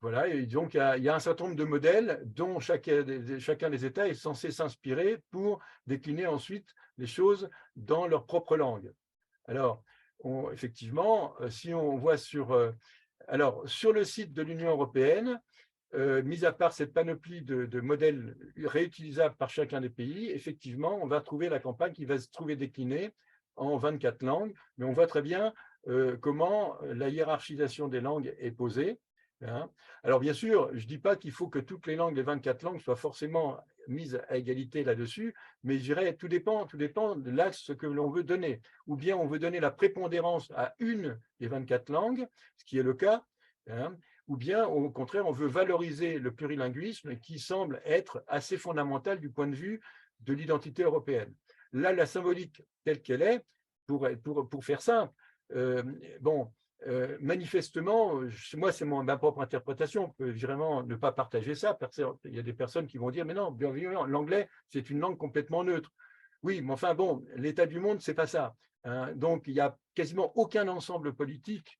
Voilà, et donc il y a un certain nombre de modèles dont chacun des États est censé s'inspirer pour décliner ensuite les choses dans leur propre langue. Alors, effectivement, si on voit sur le site de l'Union européenne, mis à part cette panoplie de modèles réutilisables par chacun des pays, effectivement, on va trouver la campagne qui va se trouver déclinée en 24 langues, mais on voit très bien comment la hiérarchisation des langues est posée, hein. Alors, bien sûr, je ne dis pas qu'il faut que toutes les langues, les 24 langues, soient forcément mises à égalité là-dessus, mais je dirais tout dépend de l'axe que l'on veut donner. Ou bien on veut donner la prépondérance à une des 24 langues, ce qui est le cas, hein, ou bien au contraire, on veut valoriser le plurilinguisme qui semble être assez fondamental du point de vue de l'identité européenne. Là, la symbolique telle qu'elle est, pour faire simple, manifestement, moi, c'est ma propre interprétation, je peux vraiment ne pas partager ça. Il y a des personnes qui vont dire, mais non, bien évidemment, l'anglais, c'est une langue complètement neutre. Oui, mais enfin, bon, l'état du monde, c'est pas ça, hein. Donc, il n'y a quasiment aucun ensemble politique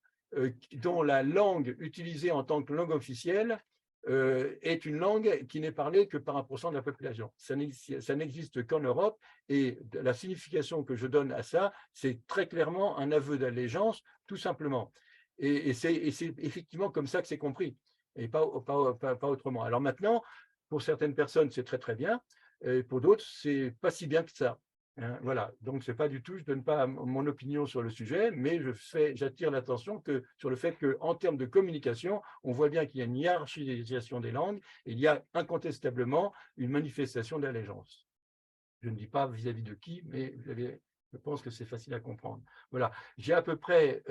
dont la langue utilisée en tant que langue officielle est une langue qui n'est parlée que par 1% de la population. Ça n'existe qu'en Europe, et la signification que je donne à ça, c'est très clairement un aveu d'allégeance, tout simplement. Et c'est effectivement comme ça que c'est compris, et pas autrement. Alors maintenant, pour certaines personnes, c'est très bien, et pour d'autres, c'est pas si bien que ça, hein, voilà, donc c'est pas du tout, je donne pas mon opinion sur le sujet, mais j'attire l'attention sur le fait qu'en termes de communication, on voit bien qu'il y a une hiérarchisation des langues, et il y a incontestablement une manifestation d'allégeance. Je ne dis pas vis-à-vis de qui, mais je pense que c'est facile à comprendre. Voilà, j'ai à peu près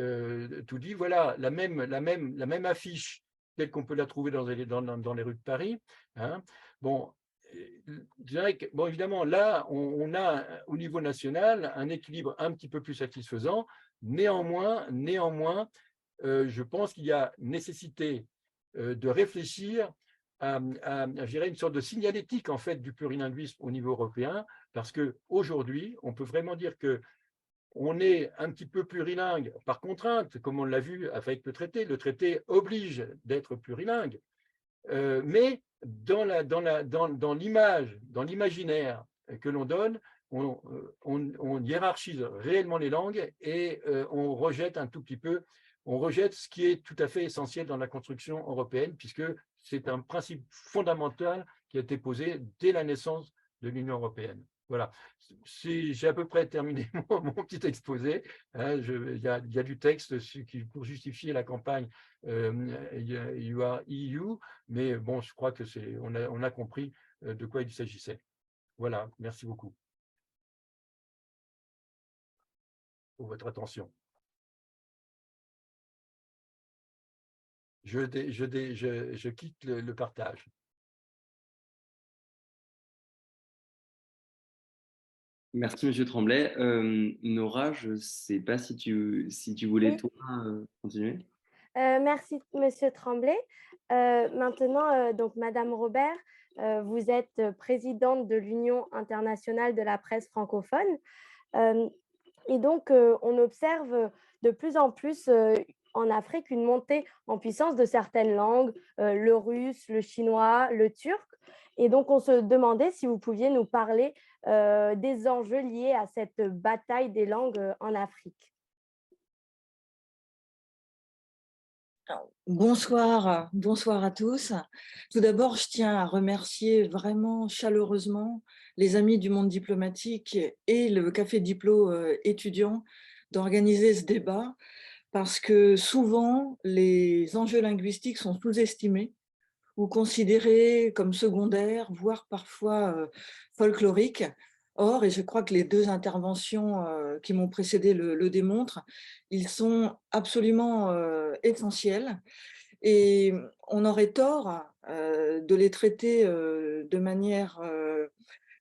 tout dit. Voilà la même affiche telle qu'on peut la trouver dans les rues de Paris, hein. Bon, je dirais que, bon, évidemment, là, on a au niveau national un équilibre un petit peu plus satisfaisant. Néanmoins, je pense qu'il y a nécessité de réfléchir à je dirais, une sorte de signalétique en fait du plurilinguisme au niveau européen, parce qu'aujourd'hui, on peut vraiment dire qu'on est un petit peu plurilingue par contrainte, comme on l'a vu avec le traité. Le traité oblige d'être plurilingue, mais dans l'image, dans l'imaginaire que l'on donne, on hiérarchise réellement les langues, et on rejette un tout petit peu, on rejette ce qui est tout à fait essentiel dans la construction européenne, puisque c'est un principe fondamental qui a été posé dès la naissance de l'Union européenne. Voilà, j'ai à peu près terminé mon petit exposé, hein. Il y a du texte pour justifier la campagne You Are EU, mais bon, je crois que on a compris de quoi il s'agissait. Voilà, merci beaucoup pour votre attention. je quitte le partage. Merci, Monsieur Tremblay. Nora, je ne sais pas si tu voulais, Oui. toi, continuer. Merci, Monsieur Tremblay. Maintenant, donc, Madame Robert, vous êtes présidente de l'Union internationale de la presse francophone. Et donc, on observe de plus en plus en Afrique une montée en puissance de certaines langues, le russe, le chinois, le turc. Et donc, on se demandait si vous pouviez nous parler des enjeux liés à cette bataille des langues en Afrique. Bonsoir, bonsoir à tous. Tout d'abord, je tiens à remercier vraiment chaleureusement les amis du monde diplomatique et le Café Diplo étudiant d'organiser ce débat parce que souvent, les enjeux linguistiques sont sous-estimés ou considérés comme secondaires, voire parfois folkloriques. Or, et je crois que les deux interventions qui m'ont précédé le démontrent, ils sont absolument essentiels et on aurait tort de les traiter de manière,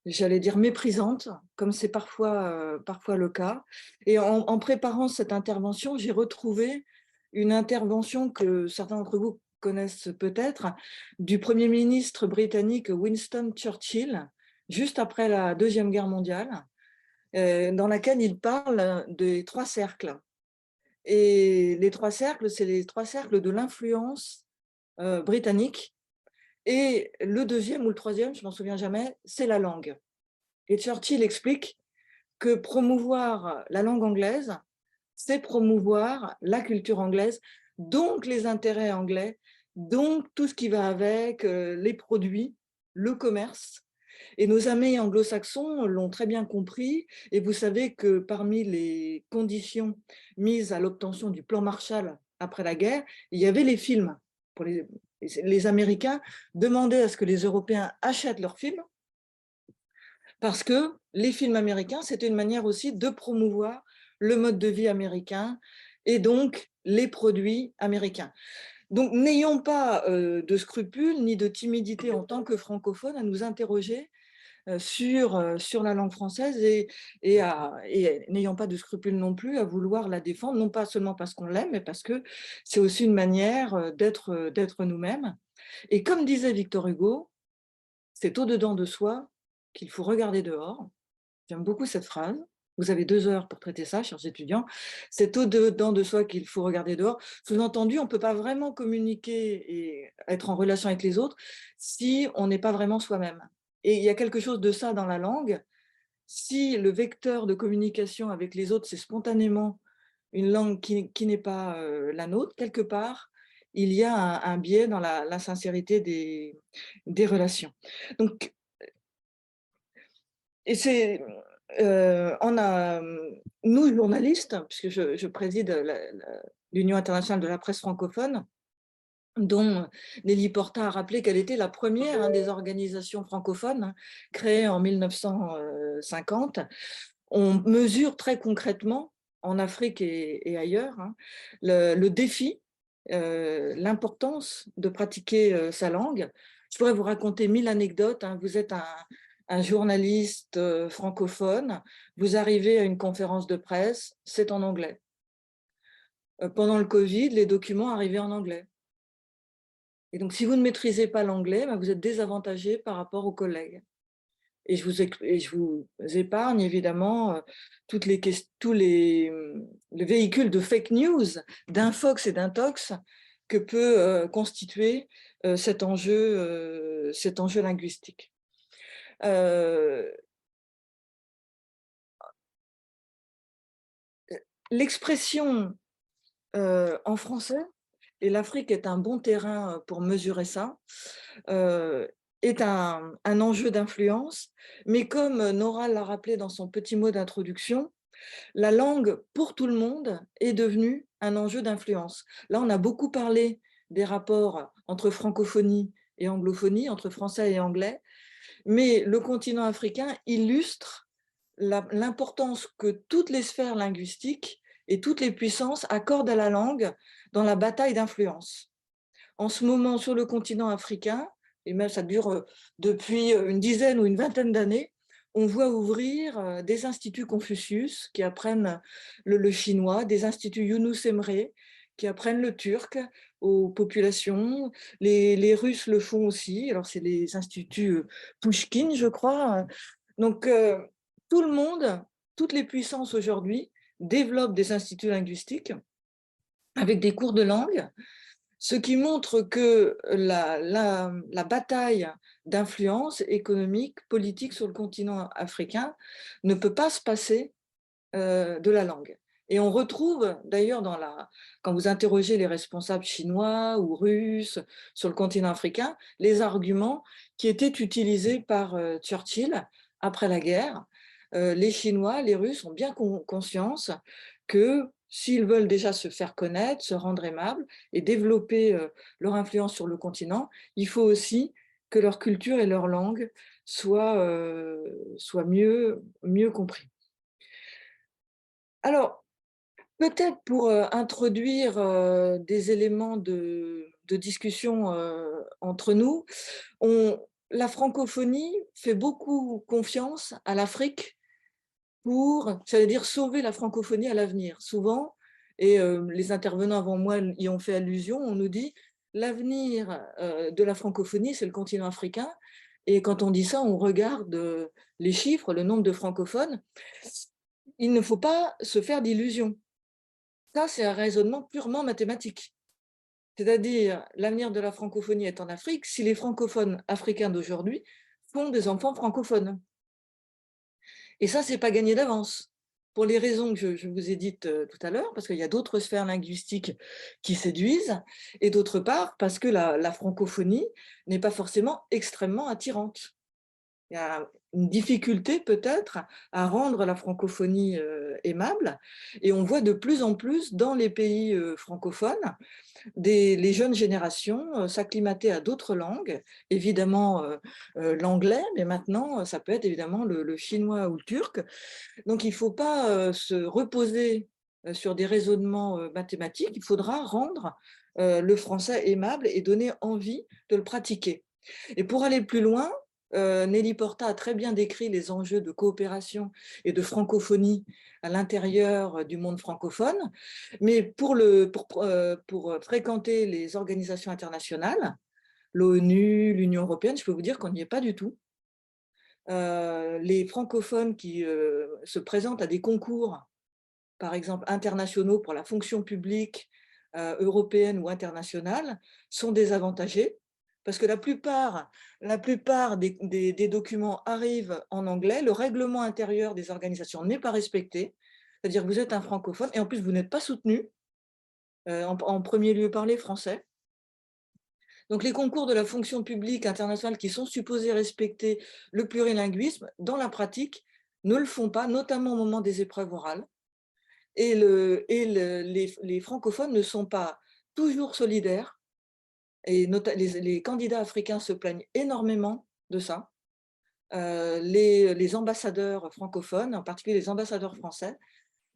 j'allais dire, méprisante, comme c'est parfois le cas. Et en préparant cette intervention, j'ai retrouvé une intervention que certains d'entre vous connaissent peut-être, du Premier ministre britannique Winston Churchill, juste après la Deuxième Guerre mondiale, dans laquelle il parle des trois cercles. Et les trois cercles, c'est les trois cercles de l'influence britannique. Et le deuxième ou le troisième, je ne m'en souviens jamais, c'est la langue. Et Churchill explique que promouvoir la langue anglaise, c'est promouvoir la culture anglaise, donc les intérêts anglais, donc tout ce qui va avec, les produits, le commerce. Et nos amis anglo-saxons l'ont très bien compris. Et vous savez que parmi les conditions mises à l'obtention du plan Marshall après la guerre, il y avait les films. Pour les Américains demandaient à ce que les Européens achètent leurs films parce que les films américains, c'était une manière aussi de promouvoir le mode de vie américain et donc les produits américains. Donc, n'ayons pas de scrupules ni de timidité en tant que francophones à nous interroger sur la langue française et n'ayant pas de scrupules non plus à vouloir la défendre, non pas seulement parce qu'on l'aime, mais parce que c'est aussi une manière d'être nous-mêmes. Et comme disait Victor Hugo, c'est au-dedans de soi qu'il faut regarder dehors. J'aime beaucoup cette phrase. Vous avez 2 heures pour traiter ça, chers étudiants. C'est au-dedans de soi qu'il faut regarder dehors. Sous-entendu, on ne peut pas vraiment communiquer et être en relation avec les autres si on n'est pas vraiment soi-même. Et il y a quelque chose de ça dans la langue. Si le vecteur de communication avec les autres, c'est spontanément une langue qui n'est pas la nôtre, quelque part, il y a un biais dans la sincérité des relations. Donc, et c'est, nous, journalistes, puisque je préside l'Union internationale de la presse francophone, dont Nelly Porta a rappelé qu'elle était la première des organisations francophones créées en 1950. On mesure très concrètement, en Afrique et ailleurs, le défi, l'importance de pratiquer sa langue. Je pourrais vous raconter 1000 anecdotes. Vous êtes un journaliste francophone, vous arrivez à une conférence de presse, c'est en anglais. Pendant le Covid, les documents arrivaient en anglais. Et donc, si vous ne maîtrisez pas l'anglais, vous êtes désavantagé par rapport aux collègues. Et je vous épargne évidemment tous les véhicules de fake news, d'infox et d'intox que peut constituer cet enjeu linguistique. L'expression en français, et l'Afrique est un bon terrain pour mesurer ça, est un enjeu d'influence, mais comme Nora l'a rappelé dans son petit mot d'introduction, la langue pour tout le monde est devenue un enjeu d'influence. Là, on a beaucoup parlé des rapports entre francophonie et anglophonie, entre français et anglais, mais le continent africain illustre l'importance que toutes les sphères linguistiques et toutes les puissances accordent à la langue dans la bataille d'influence. en ce moment sur le continent africain, et même ça dure depuis une dizaine ou une vingtaine d'années, on voit ouvrir des instituts Confucius qui apprennent le chinois, des instituts Yunus Emre qui apprennent le turc aux populations. Les Russes le font aussi, alors c'est les instituts Pushkin, je crois. Donc, tout le monde, toutes les puissances aujourd'hui développent des instituts linguistiques avec des cours de langue, ce qui montre que la bataille d'influence économique, politique sur le continent africain ne peut pas se passer de la langue. Et on retrouve d'ailleurs quand vous interrogez les responsables chinois ou russes sur le continent africain, les arguments qui étaient utilisés par Churchill après la guerre. Les Chinois, les Russes ont bien conscience que s'ils veulent déjà se faire connaître, se rendre aimables et développer leur influence sur le continent, il faut aussi que leur culture et leur langue soient mieux compris. Alors, peut-être pour introduire des éléments de discussion entre nous, la francophonie fait beaucoup confiance à l'Afrique pour, j'allais dire, sauver la francophonie à l'avenir. Souvent, et les intervenants avant moi y ont fait allusion, on nous dit l'avenir de la francophonie, c'est le continent africain. Et quand on dit ça, on regarde les chiffres, le nombre de francophones. Il ne faut pas se faire d'illusions. Ça, c'est un raisonnement purement mathématique. C'est-à-dire, l'avenir de la francophonie est en Afrique si les francophones africains d'aujourd'hui font des enfants francophones. Et ça, ce n'est pas gagné d'avance, pour les raisons que je vous ai dites tout à l'heure, parce qu'il y a d'autres sphères linguistiques qui séduisent, et d'autre part, parce que la francophonie n'est pas forcément extrêmement attirante. Il y a une difficulté peut-être à rendre la francophonie aimable, et on voit de plus en plus dans les pays francophones les jeunes générations s'acclimater à d'autres langues, évidemment l'anglais, mais maintenant ça peut être évidemment le chinois ou le turc. Donc il ne faut pas se reposer sur des raisonnements mathématiques, il faudra rendre le français aimable et donner envie de le pratiquer. Et pour aller plus loin, Nelly Porta a très bien décrit les enjeux de coopération et de francophonie à l'intérieur du monde francophone, mais pour fréquenter les organisations internationales, l'ONU, l'Union européenne, je peux vous dire qu'on n'y est pas du tout. Les francophones qui se présentent à des concours, par exemple internationaux pour la fonction publique européenne ou internationale, sont désavantagés parce que la plupart des documents arrivent en anglais, le règlement intérieur des organisations n'est pas respecté, c'est-à-dire que vous êtes un francophone et en plus vous n'êtes pas soutenu, en premier lieu par les Français. Donc les concours de la fonction publique internationale qui sont supposés respecter le plurilinguisme, dans la pratique, ne le font pas, notamment au moment des épreuves orales. Et les francophones ne sont pas toujours solidaires. Et les candidats africains se plaignent énormément de ça. Les ambassadeurs francophones, en particulier les ambassadeurs français,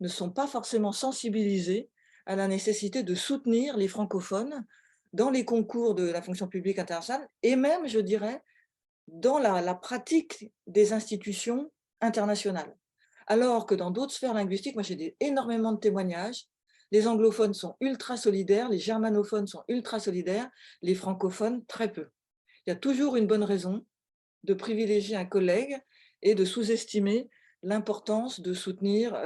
ne sont pas forcément sensibilisés à la nécessité de soutenir les francophones dans les concours de la fonction publique internationale et même, je dirais, dans la pratique des institutions internationales. Alors que dans d'autres sphères linguistiques, moi j'ai énormément de témoignages. Les anglophones sont ultra solidaires, les germanophones sont ultra solidaires, les francophones très peu. Il y a toujours une bonne raison de privilégier un collègue et de sous-estimer l'importance de soutenir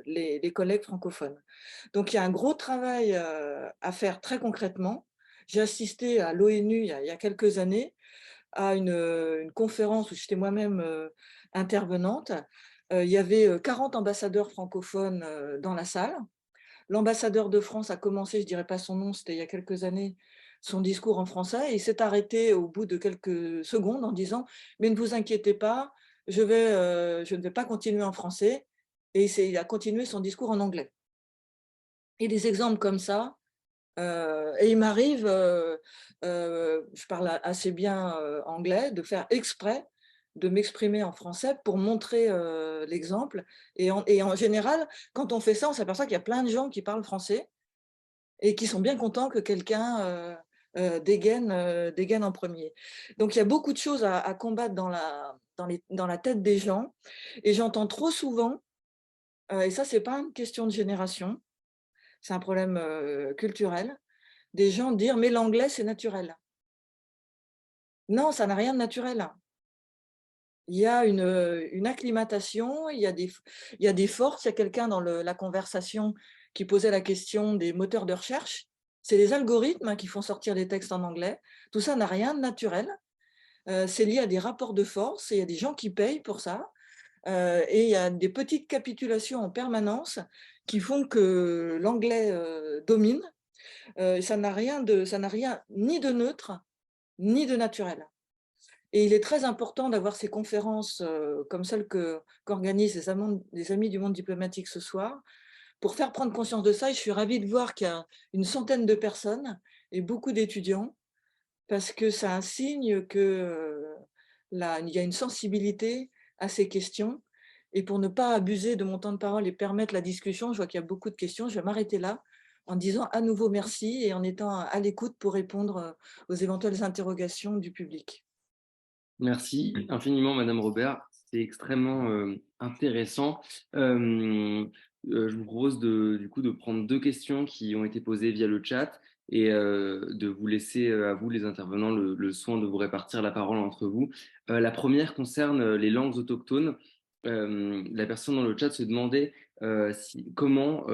les collègues francophones. Donc il y a un gros travail à faire très concrètement. J'ai assisté à l'ONU il y a quelques années à une conférence où j'étais moi-même intervenante. Il y avait 40 ambassadeurs francophones dans la salle. L'ambassadeur de France a commencé, je ne dirais pas son nom, c'était il y a quelques années, son discours en français, et il s'est arrêté au bout de quelques secondes en disant « Mais ne vous inquiétez pas, je ne vais pas continuer en français », et il a continué son discours en anglais. Et des exemples comme ça, et il m'arrive, je parle assez bien anglais, de faire exprès de m'exprimer en français pour montrer l'exemple. Et en général, quand on fait ça, on s'aperçoit qu'il y a plein de gens qui parlent français et qui sont bien contents que quelqu'un dégaine en premier. Donc, il y a beaucoup de choses à combattre dans la tête des gens. Et j'entends trop souvent, et ça, ce n'est pas une question de génération, c'est un problème culturel, des gens dire « mais l'anglais, c'est naturel ». Non, ça n'a rien de naturel. Il y a une acclimatation, il y a des forces. Il y a quelqu'un dans la conversation qui posait la question des moteurs de recherche. C'est les algorithmes qui font sortir des textes en anglais. Tout ça n'a rien de naturel. C'est lié à des rapports de force, et il y a des gens qui payent pour ça. Et il y a des petites capitulations en permanence qui font que l'anglais domine. Ça n'a rien ni de neutre, ni de naturel. Et il est très important d'avoir ces conférences comme celle qu'organisent les amis du monde diplomatique ce soir, pour faire prendre conscience de ça. Et je suis ravie de voir qu'il y a une centaine de personnes et beaucoup d'étudiants, parce que c'est un signe qu'il y a une sensibilité à ces questions. Et pour ne pas abuser de mon temps de parole et permettre la discussion, je vois qu'il y a beaucoup de questions, je vais m'arrêter là en disant à nouveau merci et en étant à l'écoute pour répondre aux éventuelles interrogations du public. Merci infiniment, Madame Robert. C'est extrêmement intéressant. Je vous propose du coup de prendre 2 questions qui ont été posées via le chat et de vous laisser à vous, les intervenants, le soin de vous répartir la parole entre vous. La première concerne les langues autochtones. La personne dans le chat se demandait comment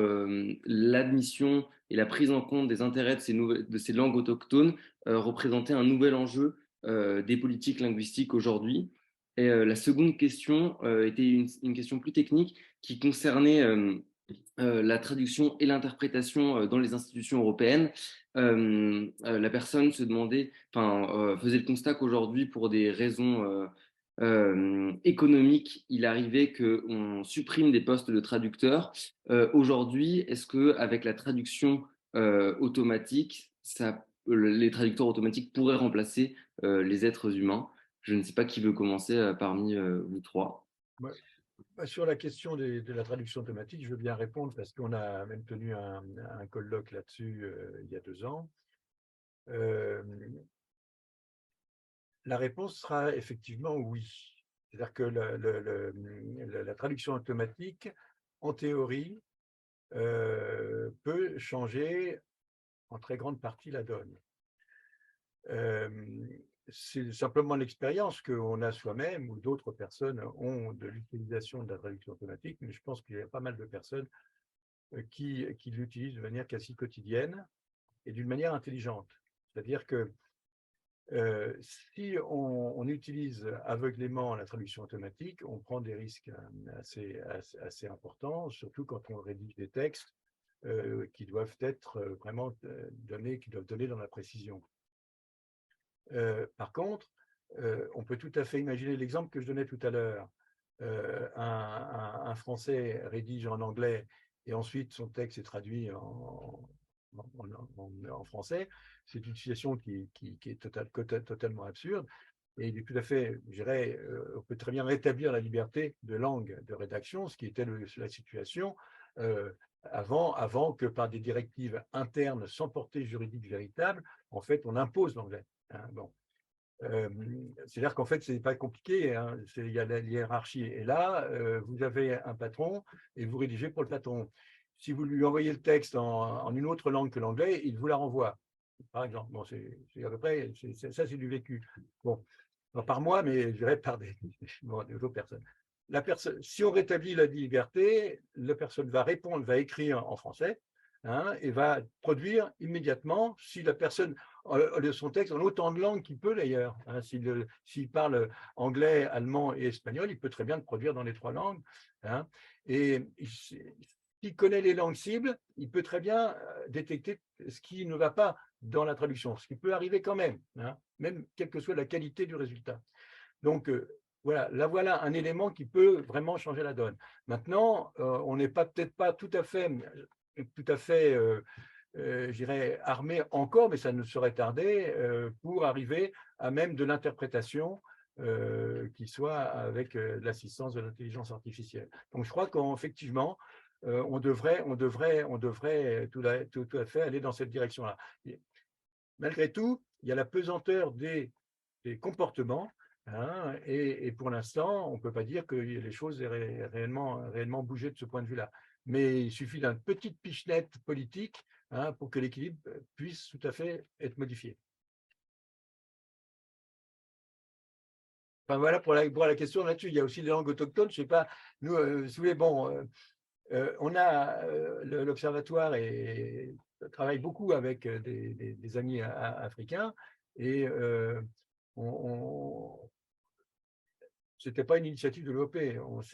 l'admission et la prise en compte des intérêts de ces langues autochtones représentait un nouvel enjeu des politiques linguistiques aujourd'hui. Et la seconde question était une question plus technique qui concernait la traduction et l'interprétation dans les institutions européennes. La personne se demandait, faisait le constat qu'aujourd'hui, pour des raisons économiques, il arrivait qu'on supprime des postes de traducteurs. Aujourd'hui, est-ce qu'avec la traduction automatique, les traducteurs automatiques pourraient remplacer les êtres humains? Je ne sais pas qui veut commencer parmi vous trois. Ouais. Sur la question de la traduction automatique, je veux bien répondre parce qu'on a même tenu un colloque là-dessus il y a 2 ans. La réponse sera effectivement oui. C'est-à-dire que la traduction automatique, en théorie, peut changer en très grande partie la donne. C'est simplement l'expérience qu'on a soi-même ou d'autres personnes ont de l'utilisation de la traduction automatique, mais je pense qu'il y a pas mal de personnes qui l'utilisent de manière quasi quotidienne et d'une manière intelligente. C'est-à-dire que si on utilise aveuglément la traduction automatique, on prend des risques assez importants, surtout quand on rédige des textes qui doivent être vraiment donnés, qui doivent donner dans la précision. Par contre, on peut tout à fait imaginer l'exemple que je donnais tout à l'heure. Un Français rédige en anglais et ensuite son texte est traduit en français. C'est une situation qui est totalement absurde. Et il est tout à fait, je dirais, on peut très bien rétablir la liberté de langue de rédaction, ce qui était la situation avant que par des directives internes sans portée juridique véritable, en fait, on impose l'anglais. Bon. C'est-à-dire qu'en fait, ce n'est pas compliqué, hein. Il y a la hiérarchie. Et là, vous avez un patron et vous rédigez pour le patron. Si vous lui envoyez le texte en une autre langue que l'anglais, il vous la renvoie, par exemple. Bon, c'est à peu près, ça c'est du vécu. Bon, pas par moi, mais je dirais par des autres personnes. Si on rétablit la liberté, la personne va répondre, va écrire en français, hein, et va produire immédiatement, si la personne son texte en autant de langues qu'il peut d'ailleurs. Hein, s'il parle anglais, allemand et espagnol, il peut très bien le produire dans les 3 langues. Hein, et s'il connaît les langues cibles, il peut très bien détecter ce qui ne va pas dans la traduction, ce qui peut arriver quand même, hein, même quelle que soit la qualité du résultat. Donc, voilà un élément qui peut vraiment changer la donne. Maintenant, on n'est peut-être pas tout à fait je dirais, armé encore, mais ça ne saurait tarder, pour arriver à même de l'interprétation qui soit avec l'assistance de l'intelligence artificielle. Donc, je crois qu'effectivement, on devrait tout à fait aller dans cette direction-là. malgré tout, il y a la pesanteur des comportements, hein, et pour l'instant, on ne peut pas dire que les choses aient réellement bougé de ce point de vue-là. Mais il suffit d'une petite pichenette politique, hein, pour que l'équilibre puisse tout à fait être modifié. Enfin, voilà pour la question là-dessus. Il y a aussi les langues autochtones. Je ne sais pas, nous, si vous voulez, bon, on a l'Observatoire et travaille beaucoup avec des amis africains, et ce n'était pas une initiative de l'OP.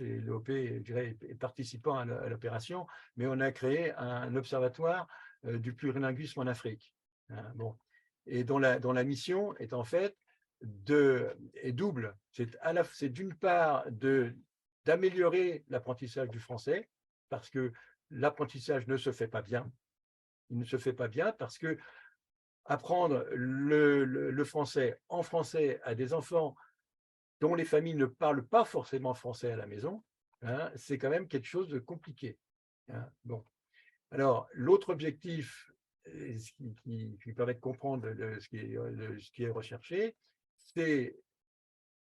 L'OP, je dirais, est participant à l'opération, mais on a créé un observatoire du plurilinguisme en Afrique. Hein, bon. Et dont la mission est en fait est double. C'est d'une part d'améliorer l'apprentissage du français, parce que l'apprentissage ne se fait pas bien. Il ne se fait pas bien parce que apprendre le français en français à des enfants dont les familles ne parlent pas forcément français à la maison, hein, c'est quand même quelque chose de compliqué. Hein. Bon. Alors, l'autre objectif, ce qui permet de comprendre ce qui est recherché, c'est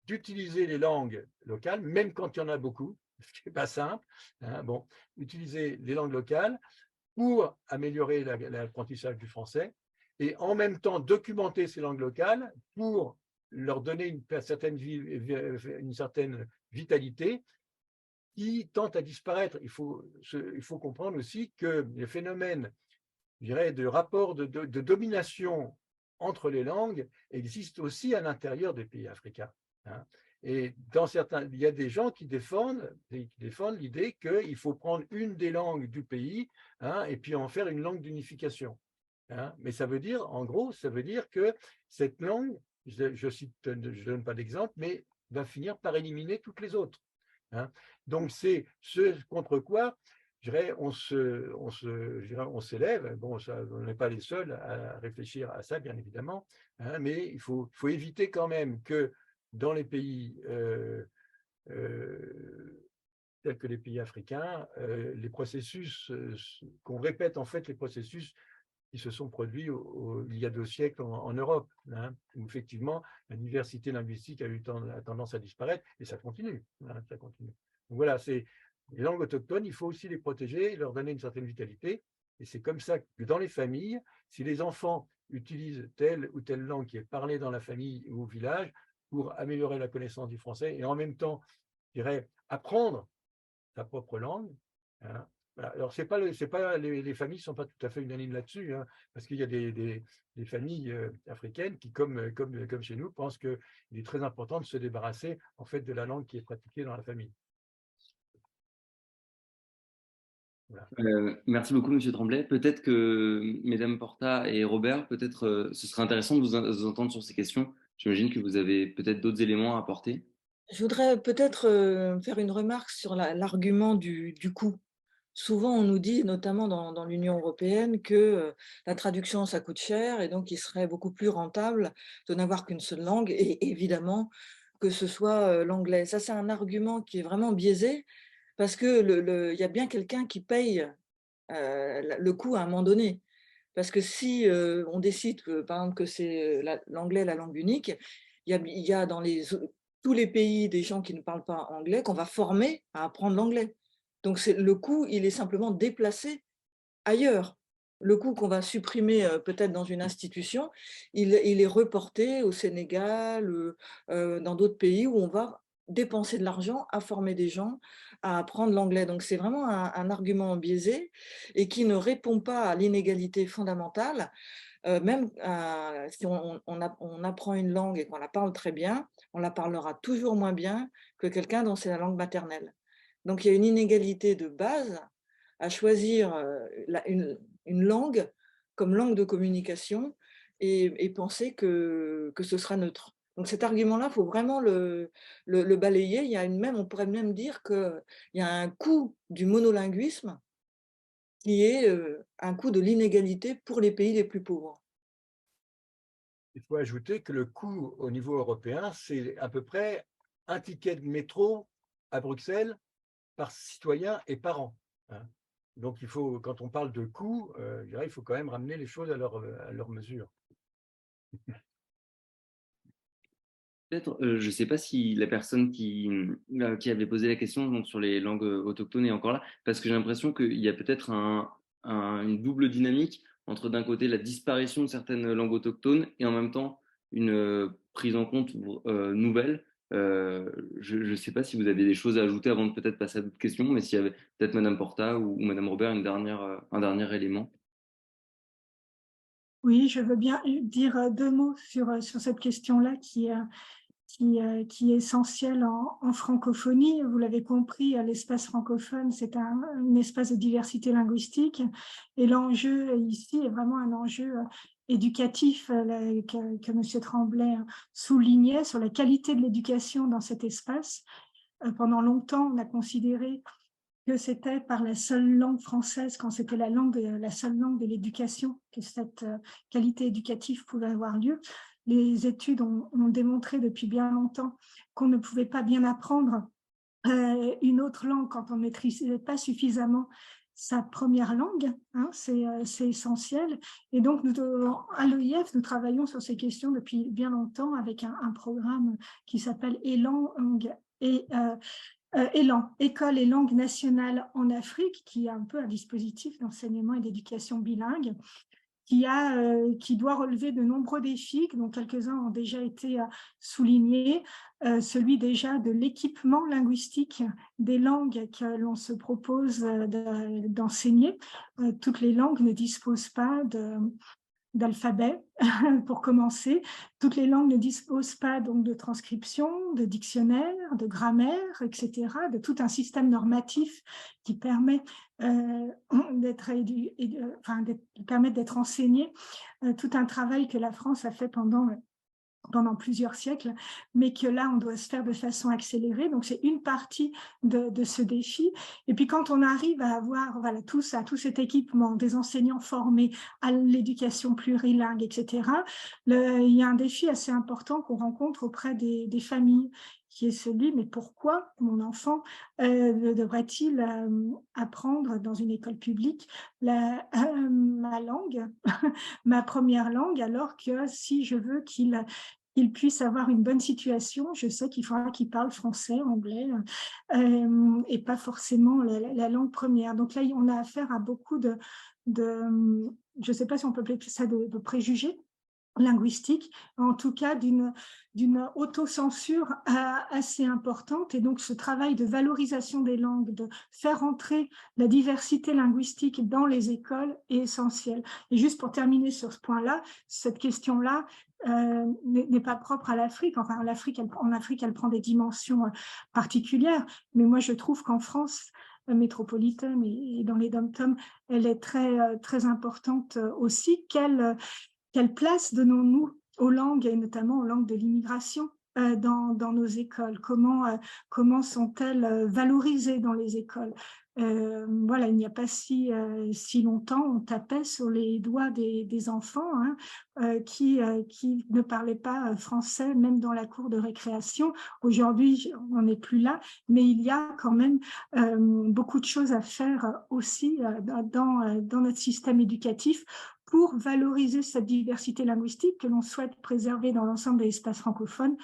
d'utiliser les langues locales, même quand il y en a beaucoup, ce qui n'est pas simple, hein, bon, utiliser les langues locales pour améliorer l'apprentissage du français, et en même temps documenter ces langues locales pour leur donner une certaine vitalité qui tente à disparaître. Il faut comprendre aussi que les phénomènes, je dirais, de rapport de domination entre les langues existent aussi à l'intérieur des pays africains. Hein. Et il y a des gens qui défendent l'idée qu'il faut prendre une des langues du pays, hein, et puis en faire une langue d'unification. Hein. Mais ça veut dire, en gros, ça veut dire que cette langue, je ne donne pas d'exemple, mais va finir par éliminer toutes les autres. Hein. Donc, c'est ce contre quoi, je dirais, on s'élève. Bon, on n'est pas les seuls à réfléchir à ça, bien évidemment, hein, mais il faut éviter quand même que dans les pays tels que les pays africains, les processus, qu'on répète en fait les processus qui se sont produits il y a 2 siècles en Europe, hein, où effectivement la diversité linguistique a tendance à disparaître, et ça continue. Hein, ça continue. Donc voilà, c'est les langues autochtones, il faut aussi les protéger, leur donner une certaine vitalité, et c'est comme ça que dans les familles, si les enfants utilisent telle ou telle langue qui est parlée dans la famille ou au village pour améliorer la connaissance du français, et en même temps, je dirais, apprendre sa propre langue, hein. Voilà. Alors, les familles ne sont pas tout à fait unanimes là-dessus, hein, parce qu'il y a des familles africaines qui, comme chez nous, pensent qu'il est très important de se débarrasser en fait, de la langue qui est pratiquée dans la famille. Voilà. Merci beaucoup, Monsieur Tremblay. Peut-être que Mesdames Porta et Robert, peut-être ce serait intéressant de vous entendre sur ces questions. J'imagine que vous avez peut-être d'autres éléments à apporter. Je voudrais peut-être faire une remarque sur l'argument du coût. Souvent, on nous dit, notamment dans l'Union européenne, que la traduction, ça coûte cher, et donc il serait beaucoup plus rentable de n'avoir qu'une seule langue, et évidemment que ce soit l'anglais. Ça, c'est un argument qui est vraiment biaisé, parce qu'il y a bien quelqu'un qui paye le coût à un moment donné. Parce que si on décide, par exemple, que c'est l'anglais la langue unique, il y a dans tous les pays des gens qui ne parlent pas anglais qu'on va former à apprendre l'anglais. Donc le coût, il est simplement déplacé ailleurs. Le coût qu'on va supprimer peut-être dans une institution, il est reporté au Sénégal, dans d'autres pays où on va dépenser de l'argent à former des gens à apprendre l'anglais. Donc c'est vraiment un argument biaisé et qui ne répond pas à l'inégalité fondamentale. Même si on apprend une langue et qu'on la parle très bien, on la parlera toujours moins bien que quelqu'un dont c'est la langue maternelle. Donc il y a une inégalité de base à choisir une langue comme langue de communication et penser que ce sera neutre. Donc cet argument-là, il faut vraiment le balayer. On pourrait même dire qu'il y a un coût du monolinguisme qui est un coût de l'inégalité pour les pays les plus pauvres. Il faut ajouter que le coût au niveau européen, c'est à peu près un ticket de métro à Bruxelles par citoyen et par an. Hein. Donc, quand on parle de coût, il faut quand même ramener les choses à leur mesure. Peut-être, je ne sais pas si la personne qui avait posé la question donc, sur les langues autochtones est encore là, parce que j'ai l'impression qu'il y a peut-être une double dynamique entre d'un côté la disparition de certaines langues autochtones et en même temps une prise en compte nouvelle. Je ne sais pas si vous avez des choses à ajouter avant de peut-être passer à d'autres questions, mais s'il y avait peut-être Madame Porta ou Madame Robert un dernier élément. Oui, je veux bien dire deux mots sur cette question-là qui est essentielle en francophonie. Vous l'avez compris, l'espace francophone, c'est un espace de diversité linguistique. Et l'enjeu ici est vraiment un enjeu éducatif que M. Tremblay soulignait sur la qualité de l'éducation dans cet espace. Pendant longtemps, on a considéré que c'était par la seule langue française, quand c'était la seule langue de l'éducation, que cette qualité éducative pouvait avoir lieu. Les études ont démontré depuis bien longtemps qu'on ne pouvait pas bien apprendre une autre langue quand on ne maîtrisait pas suffisamment sa première langue, hein, c'est essentiel. Et donc, à l'EIF, nous travaillons sur ces questions depuis bien longtemps avec un programme qui s'appelle Élan et Élan, École et langue nationale en Afrique, qui est un peu un dispositif d'enseignement et d'éducation bilingue, qui doit relever de nombreux défis, dont quelques-uns ont déjà été soulignés, celui déjà de l'équipement linguistique des langues que l'on se propose d'enseigner. Toutes les langues ne disposent pas d'alphabet, pour commencer. Toutes les langues ne disposent pas donc de transcription, de dictionnaire, de grammaire, etc., de tout un système normatif qui permet d'être enseigné, tout un travail que la France a fait pendant plusieurs siècles, mais que là, on doit se faire de façon accélérée. Donc, c'est une partie de ce défi. Et puis, quand on arrive à avoir tout cet équipement, des enseignants formés à l'éducation plurilingue, etc., il y a un défi assez important qu'on rencontre auprès des familles, qui est celui, mais pourquoi mon enfant devrait-il apprendre dans une école publique ma langue, ma première langue, alors que si je veux qu'il puisse avoir une bonne situation, je sais qu'il faudra qu'il parle français, anglais, et pas forcément la langue première. Donc là, on a affaire à beaucoup je ne sais pas si on peut appeler ça de préjugés linguistique, en tout cas d'une autocensure assez importante. Et donc, ce travail de valorisation des langues, de faire entrer la diversité linguistique dans les écoles est essentiel. Et juste pour terminer sur ce point-là, cette question-là n'est pas propre à l'Afrique. Enfin, en Afrique, elle prend des dimensions particulières. Mais moi, je trouve qu'en France métropolitaine et dans les dom-toms, elle est très importante aussi. Quelle place donnons-nous aux langues, et notamment aux langues de l'immigration dans nos écoles? Comment sont-elles valorisées dans les écoles? Voilà, il n'y a pas si longtemps, on tapait sur les doigts des enfants qui ne parlaient pas français, même dans la cour de récréation. Aujourd'hui, on n'est plus là, mais il y a quand même beaucoup de choses à faire aussi dans notre système éducatif pour valoriser cette diversité linguistique que l'on souhaite préserver dans l'ensemble de l'espace francophone.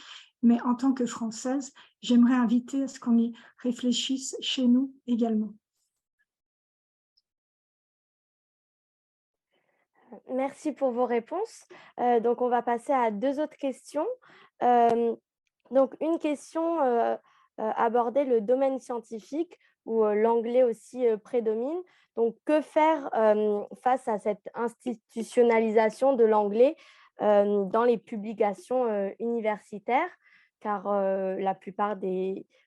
Mais en tant que Française, j'aimerais inviter à ce qu'on y réfléchisse chez nous également. Merci pour vos réponses. Donc, on va passer à deux autres questions. Donc, une question abordait le domaine scientifique où l'anglais aussi prédomine. Donc, que faire face à cette institutionnalisation de l'anglais dans les publications universitaires? Car la plupart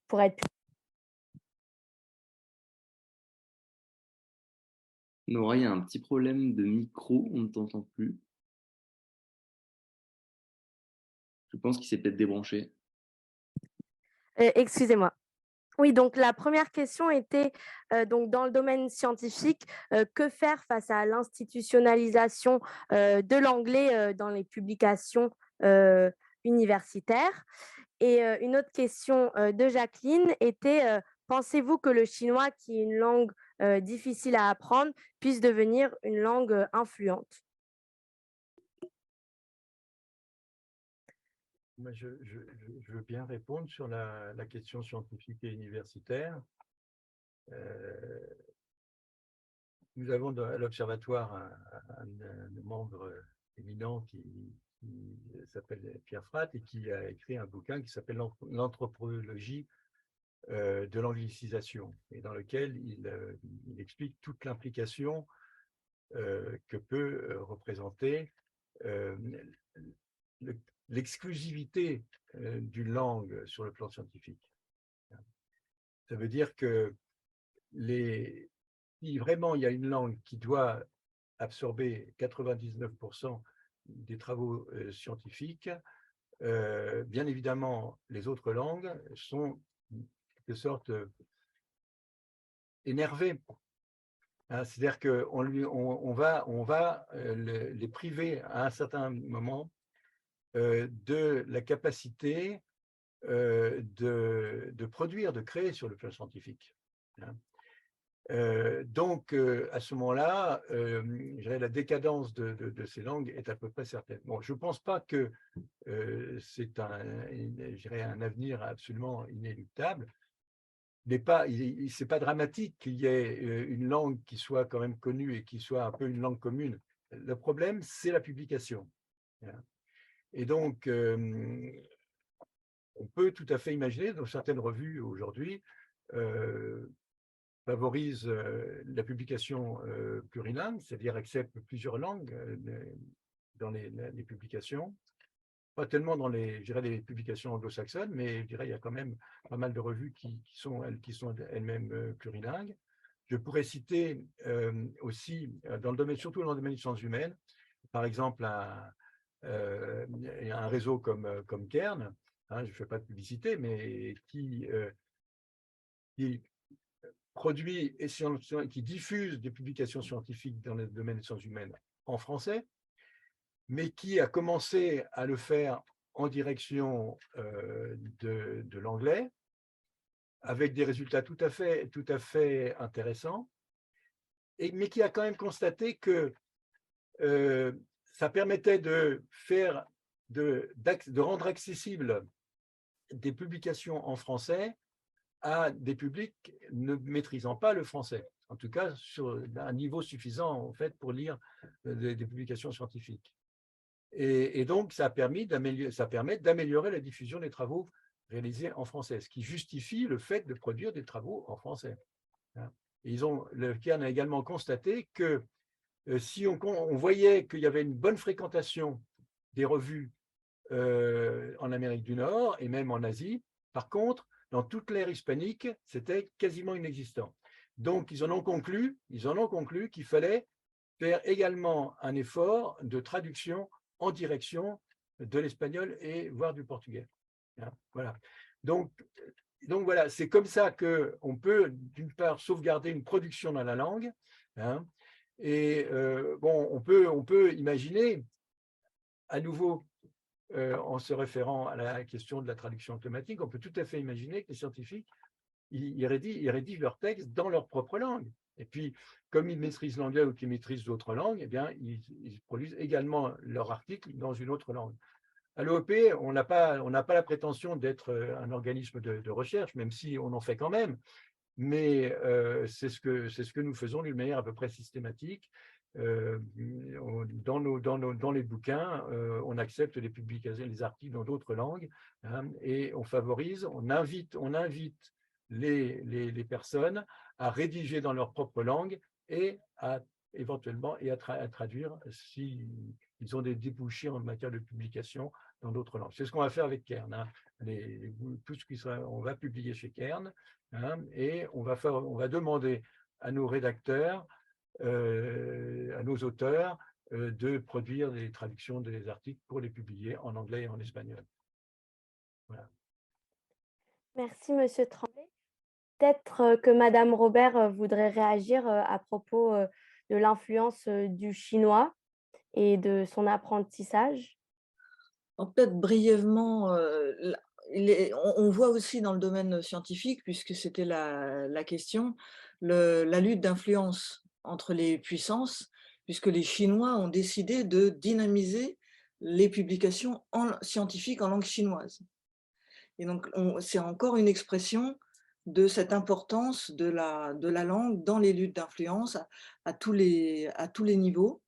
pour être Nora, il y a un petit problème de micro, on ne t'entend plus. Je pense qu'il s'est peut-être débranché. Excusez-moi. Oui, donc la première question était donc dans le domaine scientifique, que faire face à l'institutionnalisation de l'anglais dans les publications universitaires? Et une autre question de Jacqueline était pensez-vous que le chinois, qui est une langue difficile à apprendre, puisse devenir une langue influente? Moi, je veux bien répondre sur la question scientifique et universitaire. Nous avons à l'Observatoire un membre éminent qui s'appelle Pierre Fratt et qui a écrit un bouquin qui s'appelle L'anthropologie de l'anglicisation, et dans lequel il explique toute l'implication que peut représenter l'exclusivité d'une langue sur le plan scientifique. Ça veut dire que si vraiment il y a une langue qui doit absorber 99% des travaux scientifiques, bien évidemment, les autres langues sont en quelque sorte énervées. Hein, c'est-à-dire qu'on va les priver à un certain moment de la capacité de produire, de créer sur le plan scientifique. Hein. Donc, à ce moment-là, la décadence de ces langues est à peu près certaine. Bon, je ne pense pas que c'est un avenir absolument inéluctable. Ce n'est pas dramatique qu'il y ait une langue qui soit quand même connue et qui soit un peu une langue commune. Le problème, c'est la publication. Et donc, on peut tout à fait imaginer, dans certaines revues aujourd'hui, favorisent la publication plurilingue, c'est-à-dire acceptent plusieurs langues dans les publications. Pas tellement dans les publications anglo-saxonnes, mais je dirais il y a quand même pas mal de revues qui sont elles-mêmes plurilingues. Je pourrais citer aussi, surtout dans le domaine des sciences humaines, par exemple un réseau comme Cairn, hein, je ne fais pas de publicité, mais qui produit et qui diffuse des publications scientifiques dans le domaine des sciences humaines en français, mais qui a commencé à le faire en direction de l'anglais, avec des résultats tout à fait intéressants, mais qui a quand même constaté que ça permettait de rendre accessible des publications en français à des publics ne maîtrisant pas le français, en tout cas sur un niveau suffisant en fait pour lire des publications scientifiques. Et donc, ça permet d'améliorer la diffusion des travaux réalisés en français, ce qui justifie le fait de produire des travaux en français. Et le Cairn a également constaté que si on voyait qu'il y avait une bonne fréquentation des revues en Amérique du Nord et même en Asie, par contre, dans toute l'ère hispanique, c'était quasiment inexistant. Donc, ils en ont conclu qu'il fallait faire également un effort de traduction en direction de l'espagnol et voire du portugais. Voilà. Donc voilà, c'est comme ça qu'on peut, d'une part, sauvegarder une production dans la langue, hein, et bon, on peut imaginer, à nouveau, en se référant à la question de la traduction automatique, on peut tout à fait imaginer que les scientifiques ils rédigent leurs textes dans leur propre langue. Et puis, comme ils maîtrisent l'anglais ou qu'ils maîtrisent d'autres langues, eh bien, ils produisent également leurs articles dans une autre langue. À l'OEP, on n'a pas la prétention d'être un organisme de recherche, même si on en fait quand même, mais c'est ce que nous faisons d'une manière à peu près systématique. Dans les bouquins, on accepte les publications, les articles dans d'autres langues, hein, et on favorise, on invite les personnes à rédiger dans leur propre langue et éventuellement à traduire s'ils ont des débouchés en matière de publication dans d'autres langues. C'est ce qu'on va faire avec Cairn. Hein. Tout ce on va publier chez Cairn, hein, et on va demander à nos rédacteurs, à nos auteurs, de produire des traductions des articles pour les publier en anglais et en espagnol. Voilà. Merci, Monsieur Tremblay. Peut-être que Madame Robert voudrait réagir à propos de l'influence du chinois et de son apprentissage. Peut-être brièvement, on voit aussi dans le domaine scientifique, puisque c'était la question, la lutte d'influence entre les puissances, puisque les Chinois ont décidé de dynamiser les publications scientifiques en langue chinoise. Et donc, c'est encore une expression de cette importance de la langue dans les luttes d'influence à tous les niveaux.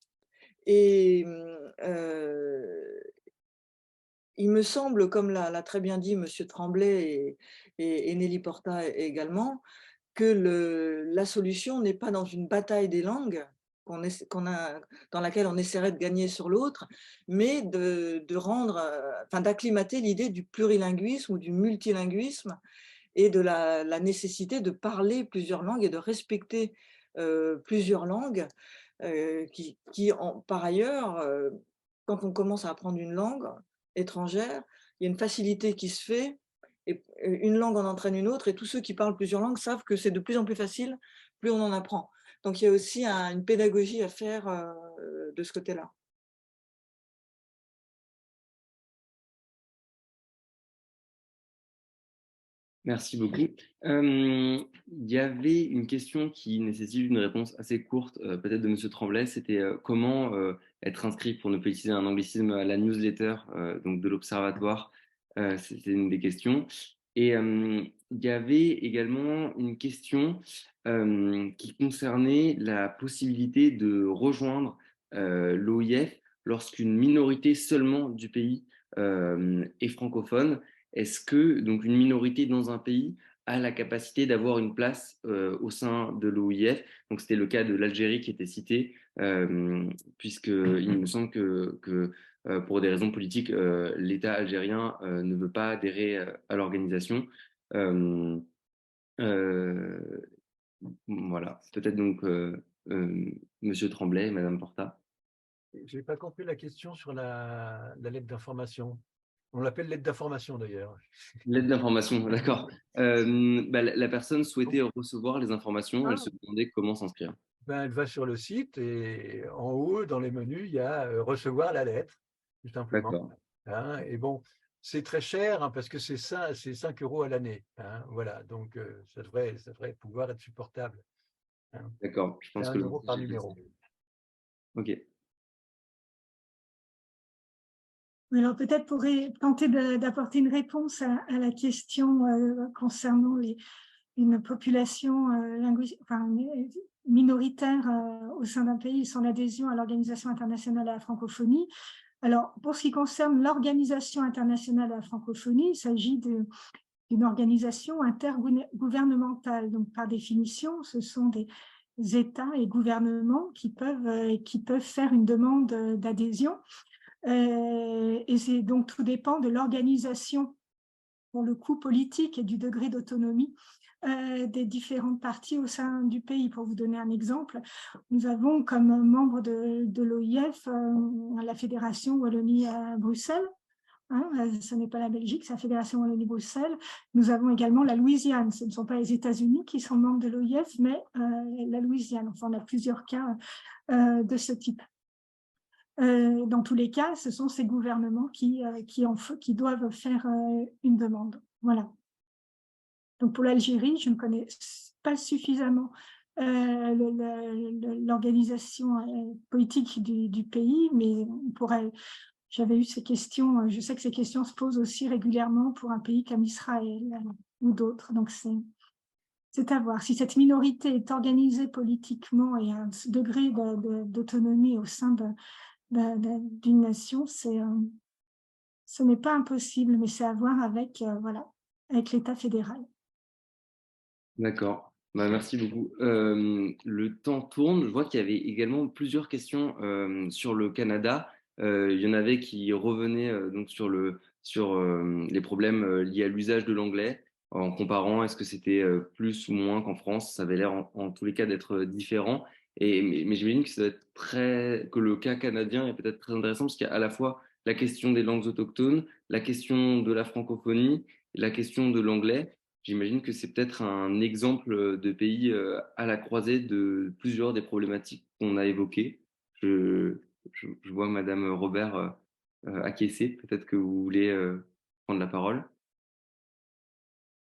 Et il me semble, comme l'a très bien dit Monsieur Tremblay et Nelly Porta également, que la solution n'est pas dans une bataille des langues dans laquelle on essaierait de gagner sur l'autre, mais de rendre, enfin d'acclimater l'idée du plurilinguisme ou du multilinguisme et de la nécessité de parler plusieurs langues et de respecter plusieurs langues par ailleurs, quand on commence à apprendre une langue étrangère, il y a une facilité qui se fait et une langue en entraîne une autre et tous ceux qui parlent plusieurs langues savent que c'est de plus en plus facile, plus on en apprend. Donc il y a aussi une pédagogie à faire de ce côté-là. Merci beaucoup. Il y avait une question qui nécessite une réponse assez courte, peut-être de Monsieur Tremblay. C'était comment être inscrit, pour ne pas utiliser un anglicisme, à la newsletter donc de l'Observatoire. C'était une des questions. Et il y avait également une question qui concernait la possibilité de rejoindre l'OIF lorsqu'une minorité seulement du pays est francophone. Est-ce que donc une minorité dans un pays a la capacité d'avoir une place au sein de l'OIF? Donc c'était le cas de l'Algérie qui était cité, puisqu'il me semble que pour des raisons politiques, l'État algérien ne veut pas adhérer à l'organisation. Euh, euh, voilà, peut-être donc Monsieur Tremblay et Madame Porta. Je n'ai pas compris la question sur la lettre d'information. On l'appelle lettre d'information d'ailleurs. Lettre d'information, d'accord. La personne souhaitait recevoir les informations, elle se demandait comment s'inscrire. Ben, elle va sur le site et en haut, dans les menus, il y a recevoir la lettre, tout simplement. D'accord. Hein, et bon, c'est très cher hein, parce que c'est 5 € à l'année. Hein, voilà, donc ça devrait pouvoir être supportable. Hein. D'accord, je pense C'est que 1 € par numéro. Ok. Alors peut-être pour tenter d'apporter une réponse à la question concernant une population minoritaire au sein d'un pays et son adhésion à l'Organisation internationale de la francophonie. Alors, pour ce qui concerne l'Organisation internationale de la francophonie, il s'agit d'une organisation intergouvernementale. Donc, par définition, ce sont des États et gouvernements qui peuvent faire une demande d'adhésion. Et donc, tout dépend de l'organisation, pour le coup, politique et du degré d'autonomie des différentes parties au sein du pays. Pour vous donner un exemple, nous avons comme membre de l'OIF la Fédération Wallonie-Bruxelles. Hein, ce n'est pas la Belgique, c'est la Fédération Wallonie-Bruxelles. Nous avons également la Louisiane. Ce ne sont pas les États-Unis qui sont membres de l'OIF, mais la Louisiane. Enfin, on a plusieurs cas de ce type. Dans tous les cas, ce sont ces gouvernements qui doivent faire une demande. Voilà. Donc pour l'Algérie, je ne connais pas suffisamment l'organisation politique du pays, mais j'avais eu ces questions, je sais que ces questions se posent aussi régulièrement pour un pays comme Israël ou d'autres, donc c'est à voir. Si cette minorité est organisée politiquement et a un degré d'autonomie au sein d'une nation, ce n'est pas impossible, mais c'est à voir avec l'État fédéral. D'accord. Merci beaucoup. Le temps tourne. Je vois qu'il y avait également plusieurs questions sur le Canada. Il y en avait qui revenaient donc sur les problèmes liés à l'usage de l'anglais, en comparant est-ce que c'était plus ou moins qu'en France. Ça avait l'air en tous les cas d'être différent. Mais j'imagine que ça doit être que le cas canadien est peut-être très intéressant parce qu'il y a à la fois la question des langues autochtones, la question de la francophonie, la question de l'anglais. J'imagine que c'est peut-être un exemple de pays à la croisée de plusieurs des problématiques qu'on a évoquées. Je vois Madame Robert acquiescer. Peut-être que vous voulez prendre la parole.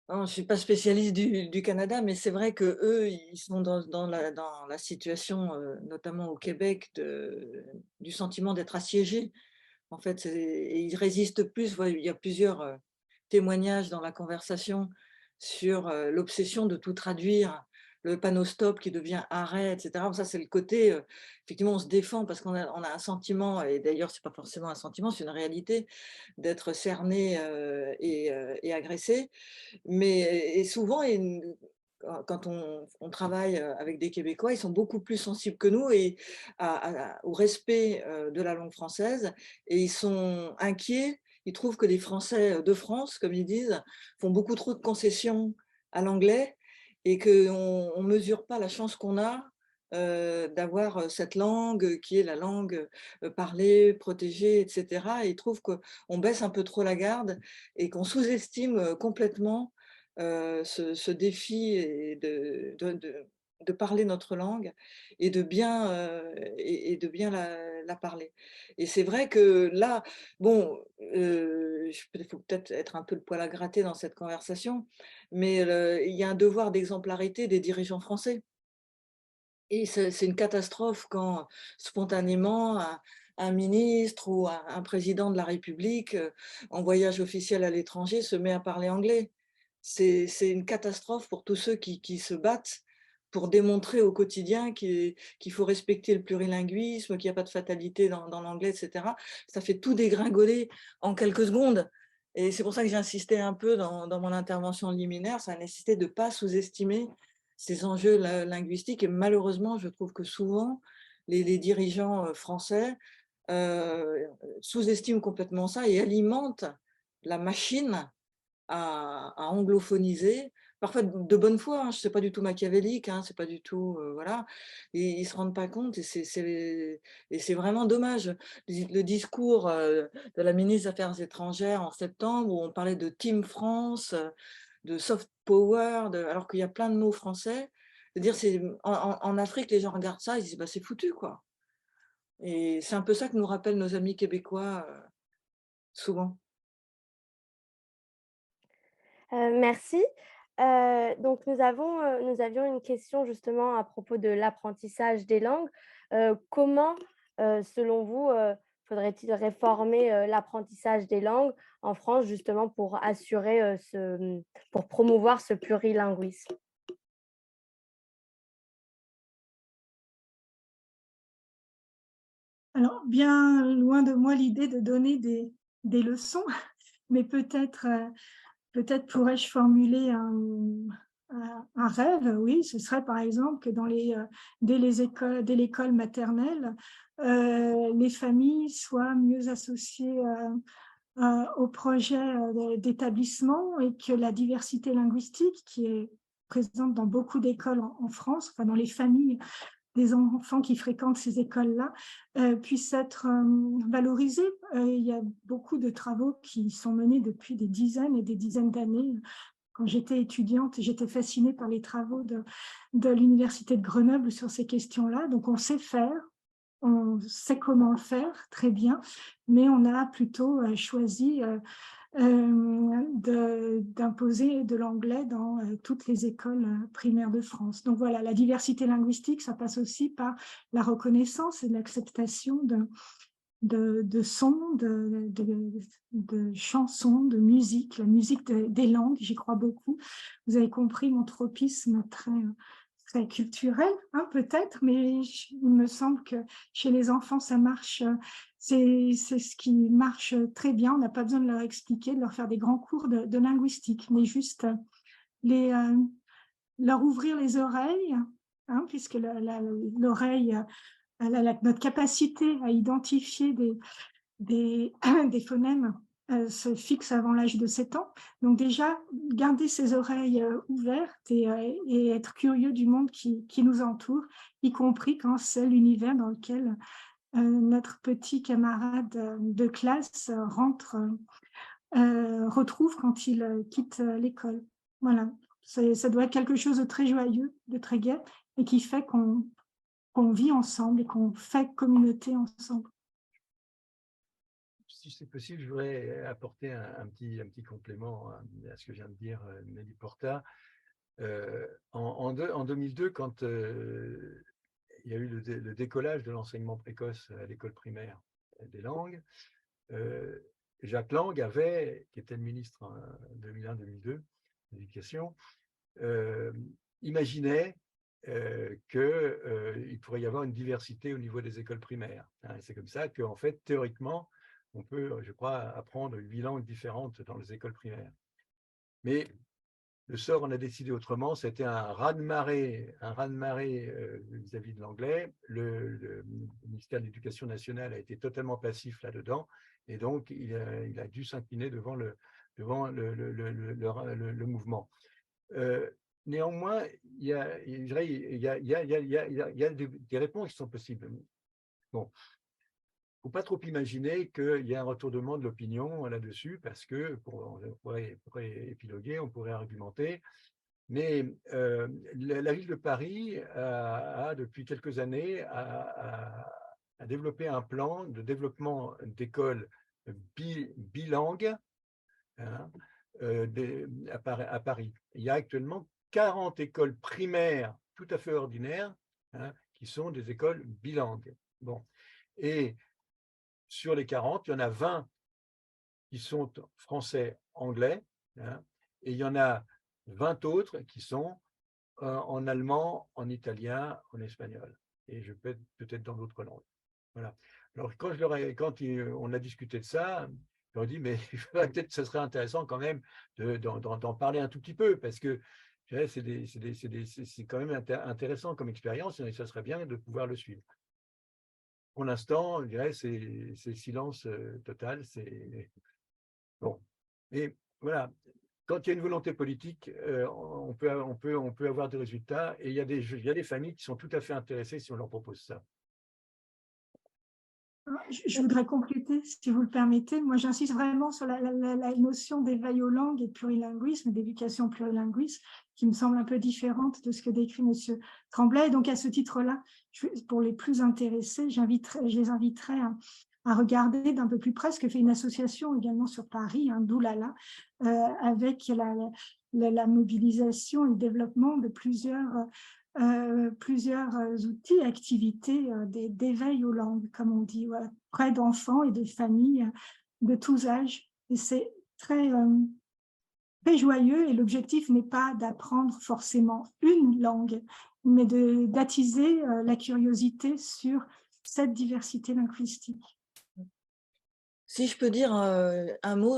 Non, je ne suis pas spécialiste du Canada, mais c'est vrai qu'eux, ils sont dans la situation, notamment au Québec, du sentiment d'être assiégés En fait, et ils résistent plus. Il y a plusieurs témoignages dans la conversation sur l'obsession de tout traduire, le panneau stop qui devient arrêt, etc. Ça, c'est le côté, effectivement, on se défend parce on a un sentiment, et d'ailleurs, c'est pas forcément un sentiment, c'est une réalité, d'être cerné et agressé. Mais et souvent, quand on travaille avec des Québécois, ils sont beaucoup plus sensibles que nous au respect de la langue française, et ils sont inquiets. Ils trouvent que les Français de France, comme ils disent, font beaucoup trop de concessions à l'anglais et qu'on ne mesure pas la chance qu'on a d'avoir cette langue qui est la langue parlée, protégée, etc. Et ils trouvent qu'on baisse un peu trop la garde et qu'on sous-estime complètement ce défi et de parler notre langue et de bien, la parler. Et c'est vrai que là, bon, il faut peut-être être un peu le poil à gratter dans cette conversation, mais il y a un devoir d'exemplarité des dirigeants français. Et c'est une catastrophe quand spontanément un ministre ou un président de la République en voyage officiel à l'étranger se met à parler anglais. C'est une catastrophe pour tous ceux qui se battent pour démontrer au quotidien qu'il faut respecter le plurilinguisme, qu'il n'y a pas de fatalité dans l'anglais, etc. Ça fait tout dégringoler en quelques secondes. Et c'est pour ça que j'ai insisté un peu dans mon intervention liminaire, ça a nécessité de ne pas sous-estimer ces enjeux linguistiques. Et malheureusement, je trouve que souvent, les dirigeants français sous-estiment complètement ça et alimentent la machine à anglophoniser, parfois de bonne foi, hein, je ne sais pas du tout machiavélique, hein, c'est pas du tout, voilà, et ils ne se rendent pas compte et c'est vraiment dommage. Le discours de la ministre des Affaires étrangères en septembre, où on parlait de Team France, de soft power, alors qu'il y a plein de mots français, c'est-à-dire en Afrique, les gens regardent ça, ils disent bah, c'est foutu, quoi. Et c'est un peu ça que nous rappellent nos amis québécois souvent. Merci. Donc nous avions une question justement à propos de l'apprentissage des langues. Comment, selon vous, faudrait-il réformer l'apprentissage des langues en France justement pour assurer pour promouvoir ce plurilinguisme? Alors, bien loin de moi l'idée de donner des leçons, mais peut-être pourrais-je formuler un rêve, oui, ce serait par exemple que dès l'école maternelle, les familles soient mieux associées au projet d'établissement et que la diversité linguistique qui est présente dans beaucoup d'écoles en France, enfin dans les familles des enfants qui fréquentent ces écoles-là, puissent être valorisés. Il y a beaucoup de travaux qui sont menés depuis des dizaines et des dizaines d'années. Quand j'étais étudiante, j'étais fascinée par les travaux de l'Université de Grenoble sur ces questions-là. Donc, on sait faire, on sait comment le faire, très bien, mais on a plutôt choisi d'imposer de l'anglais dans toutes les écoles primaires de France. Donc voilà, la diversité linguistique, ça passe aussi par la reconnaissance et l'acceptation de sons, de chansons, de musique, la musique des langues, j'y crois beaucoup. Vous avez compris mon tropisme très culturel, hein, peut-être, mais il me semble que chez les enfants, ça marche, c'est ce qui marche très bien. On n'a pas besoin de leur expliquer, de leur faire des grands cours de linguistique, mais juste leur ouvrir les oreilles, hein, puisque l'oreille, notre capacité à identifier des phonèmes se fixe avant l'âge de 7 ans. Donc déjà, garder ses oreilles ouvertes et être curieux du monde qui nous entoure, y compris quand c'est l'univers dans lequel notre petit camarade de classe retrouve quand il quitte l'école. Voilà, ça doit être quelque chose de très joyeux, de très gai, et qui fait qu'on vit ensemble et qu'on fait communauté ensemble. Si c'est possible, je voudrais apporter un petit complément à ce que vient de dire Nelly Porta. En 2002, quand il y a eu le décollage de l'enseignement précoce à l'école primaire des langues, Jacques Lang qui était le ministre en 2001-2002 de l'Éducation, imaginait qu'il pourrait y avoir une diversité au niveau des écoles primaires. C'est comme ça qu'en fait, théoriquement, on peut, je crois, apprendre 8 langues différentes dans les écoles primaires. Mais le sort en a décidé autrement, c'était un raz-de-marée vis-à-vis de l'anglais. Le ministère de l'Éducation nationale a été totalement passif là-dedans, et donc il a dû s'incliner devant le mouvement. Néanmoins, il y a des réponses qui sont possibles. Bon. Il ne faut pas trop imaginer qu'il y a un retournement de l'opinion là-dessus, parce que, on pourrait épiloguer, on pourrait argumenter, mais la ville de Paris a depuis quelques années, a développé un plan de développement d'écoles bilingues, hein, à Paris. Il y a actuellement 40 écoles primaires tout à fait ordinaires, hein, qui sont des écoles bilingues. Bon. Et sur les 40, il y en a 20 qui sont français-anglais, hein, et il y en a 20 autres qui sont en allemand, en italien, en espagnol, et je peux peut-être dans d'autres langues. Voilà. Alors, quand on a discuté de ça, je leur ai dit, mais peut-être que ce serait intéressant quand même d'en parler un tout petit peu, parce que c'est quand même intéressant comme expérience, et ça serait bien de pouvoir le suivre. Pour l'instant, je dirais, c'est silence total. Bon. Et voilà, quand il y a une volonté politique, on peut avoir des résultats, et il y a des familles qui sont tout à fait intéressées si on leur propose ça. Je voudrais compléter, si vous le permettez. Moi, j'insiste vraiment sur la notion d'éveil aux langues et de plurilinguisme, d'éducation plurilinguiste, qui me semble un peu différente de ce que décrit M. Tremblay. Et donc, à ce titre-là, pour les plus intéressés, je les inviterai à regarder d'un peu plus près ce que fait une association également sur Paris, Doulala, avec la mobilisation et le développement de plusieurs outils, activités d'éveil aux langues, comme on dit, voilà, près d'enfants et de familles de tous âges. Et c'est très joyeux, et l'objectif n'est pas d'apprendre forcément une langue, mais d'attiser la curiosité sur cette diversité linguistique. Si je peux dire un mot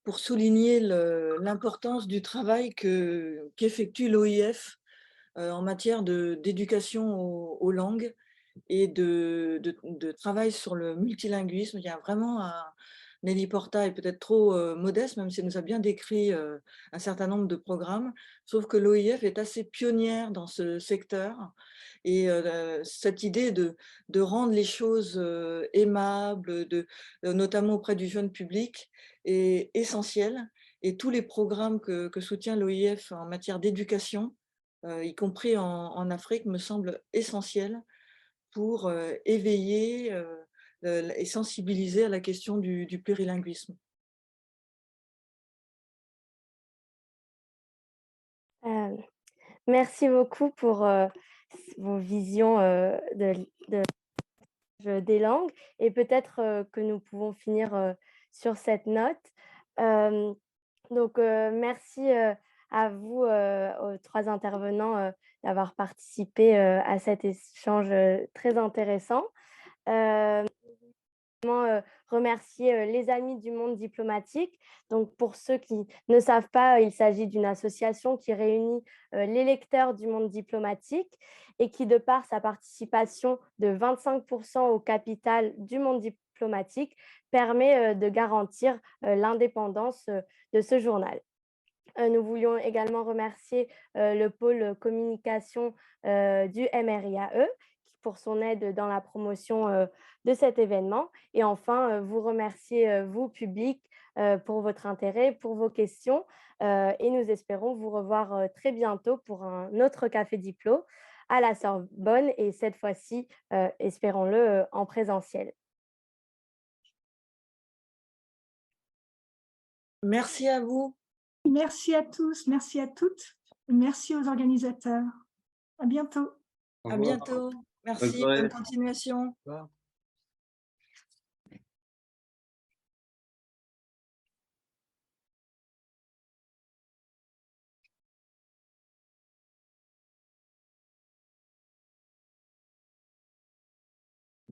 pour souligner l'importance du travail qu'effectue l'OIF en matière d'éducation aux langues et de travail sur le multilinguisme. Il y a vraiment Nelly Porta est peut-être trop modeste, même si elle nous a bien décrit un certain nombre de programmes, sauf que l'OIF est assez pionnière dans ce secteur. Et cette idée de rendre les choses aimables, notamment auprès du jeune public, est essentielle. Et tous les programmes que soutient l'OIF en matière d'éducation, y compris en Afrique, me semblent essentiels pour éveiller et sensibiliser à la question du plurilinguisme. Merci beaucoup pour vos visions des langues, et peut-être que nous pouvons finir sur cette note. Donc, merci à vous, aux 3 intervenants, d'avoir participé à cet échange très intéressant. Remercier les Amis du monde diplomatique. Donc, pour ceux qui ne savent pas, il s'agit d'une association qui réunit les lecteurs du monde diplomatique, et qui, de par sa participation de 25% au capital du monde diplomatique, permet de garantir l'indépendance de ce journal. Nous voulions également remercier le pôle communication du MRIAE pour son aide dans la promotion de cet événement. Et enfin, vous remercier, vous, public, pour votre intérêt, pour vos questions. Et nous espérons vous revoir très bientôt pour un autre Café Diplo à la Sorbonne, et cette fois-ci, espérons-le, en présentiel. Merci à vous. Merci à tous, merci à toutes, merci aux organisateurs. À bientôt. À bientôt. Merci, bonne continuation.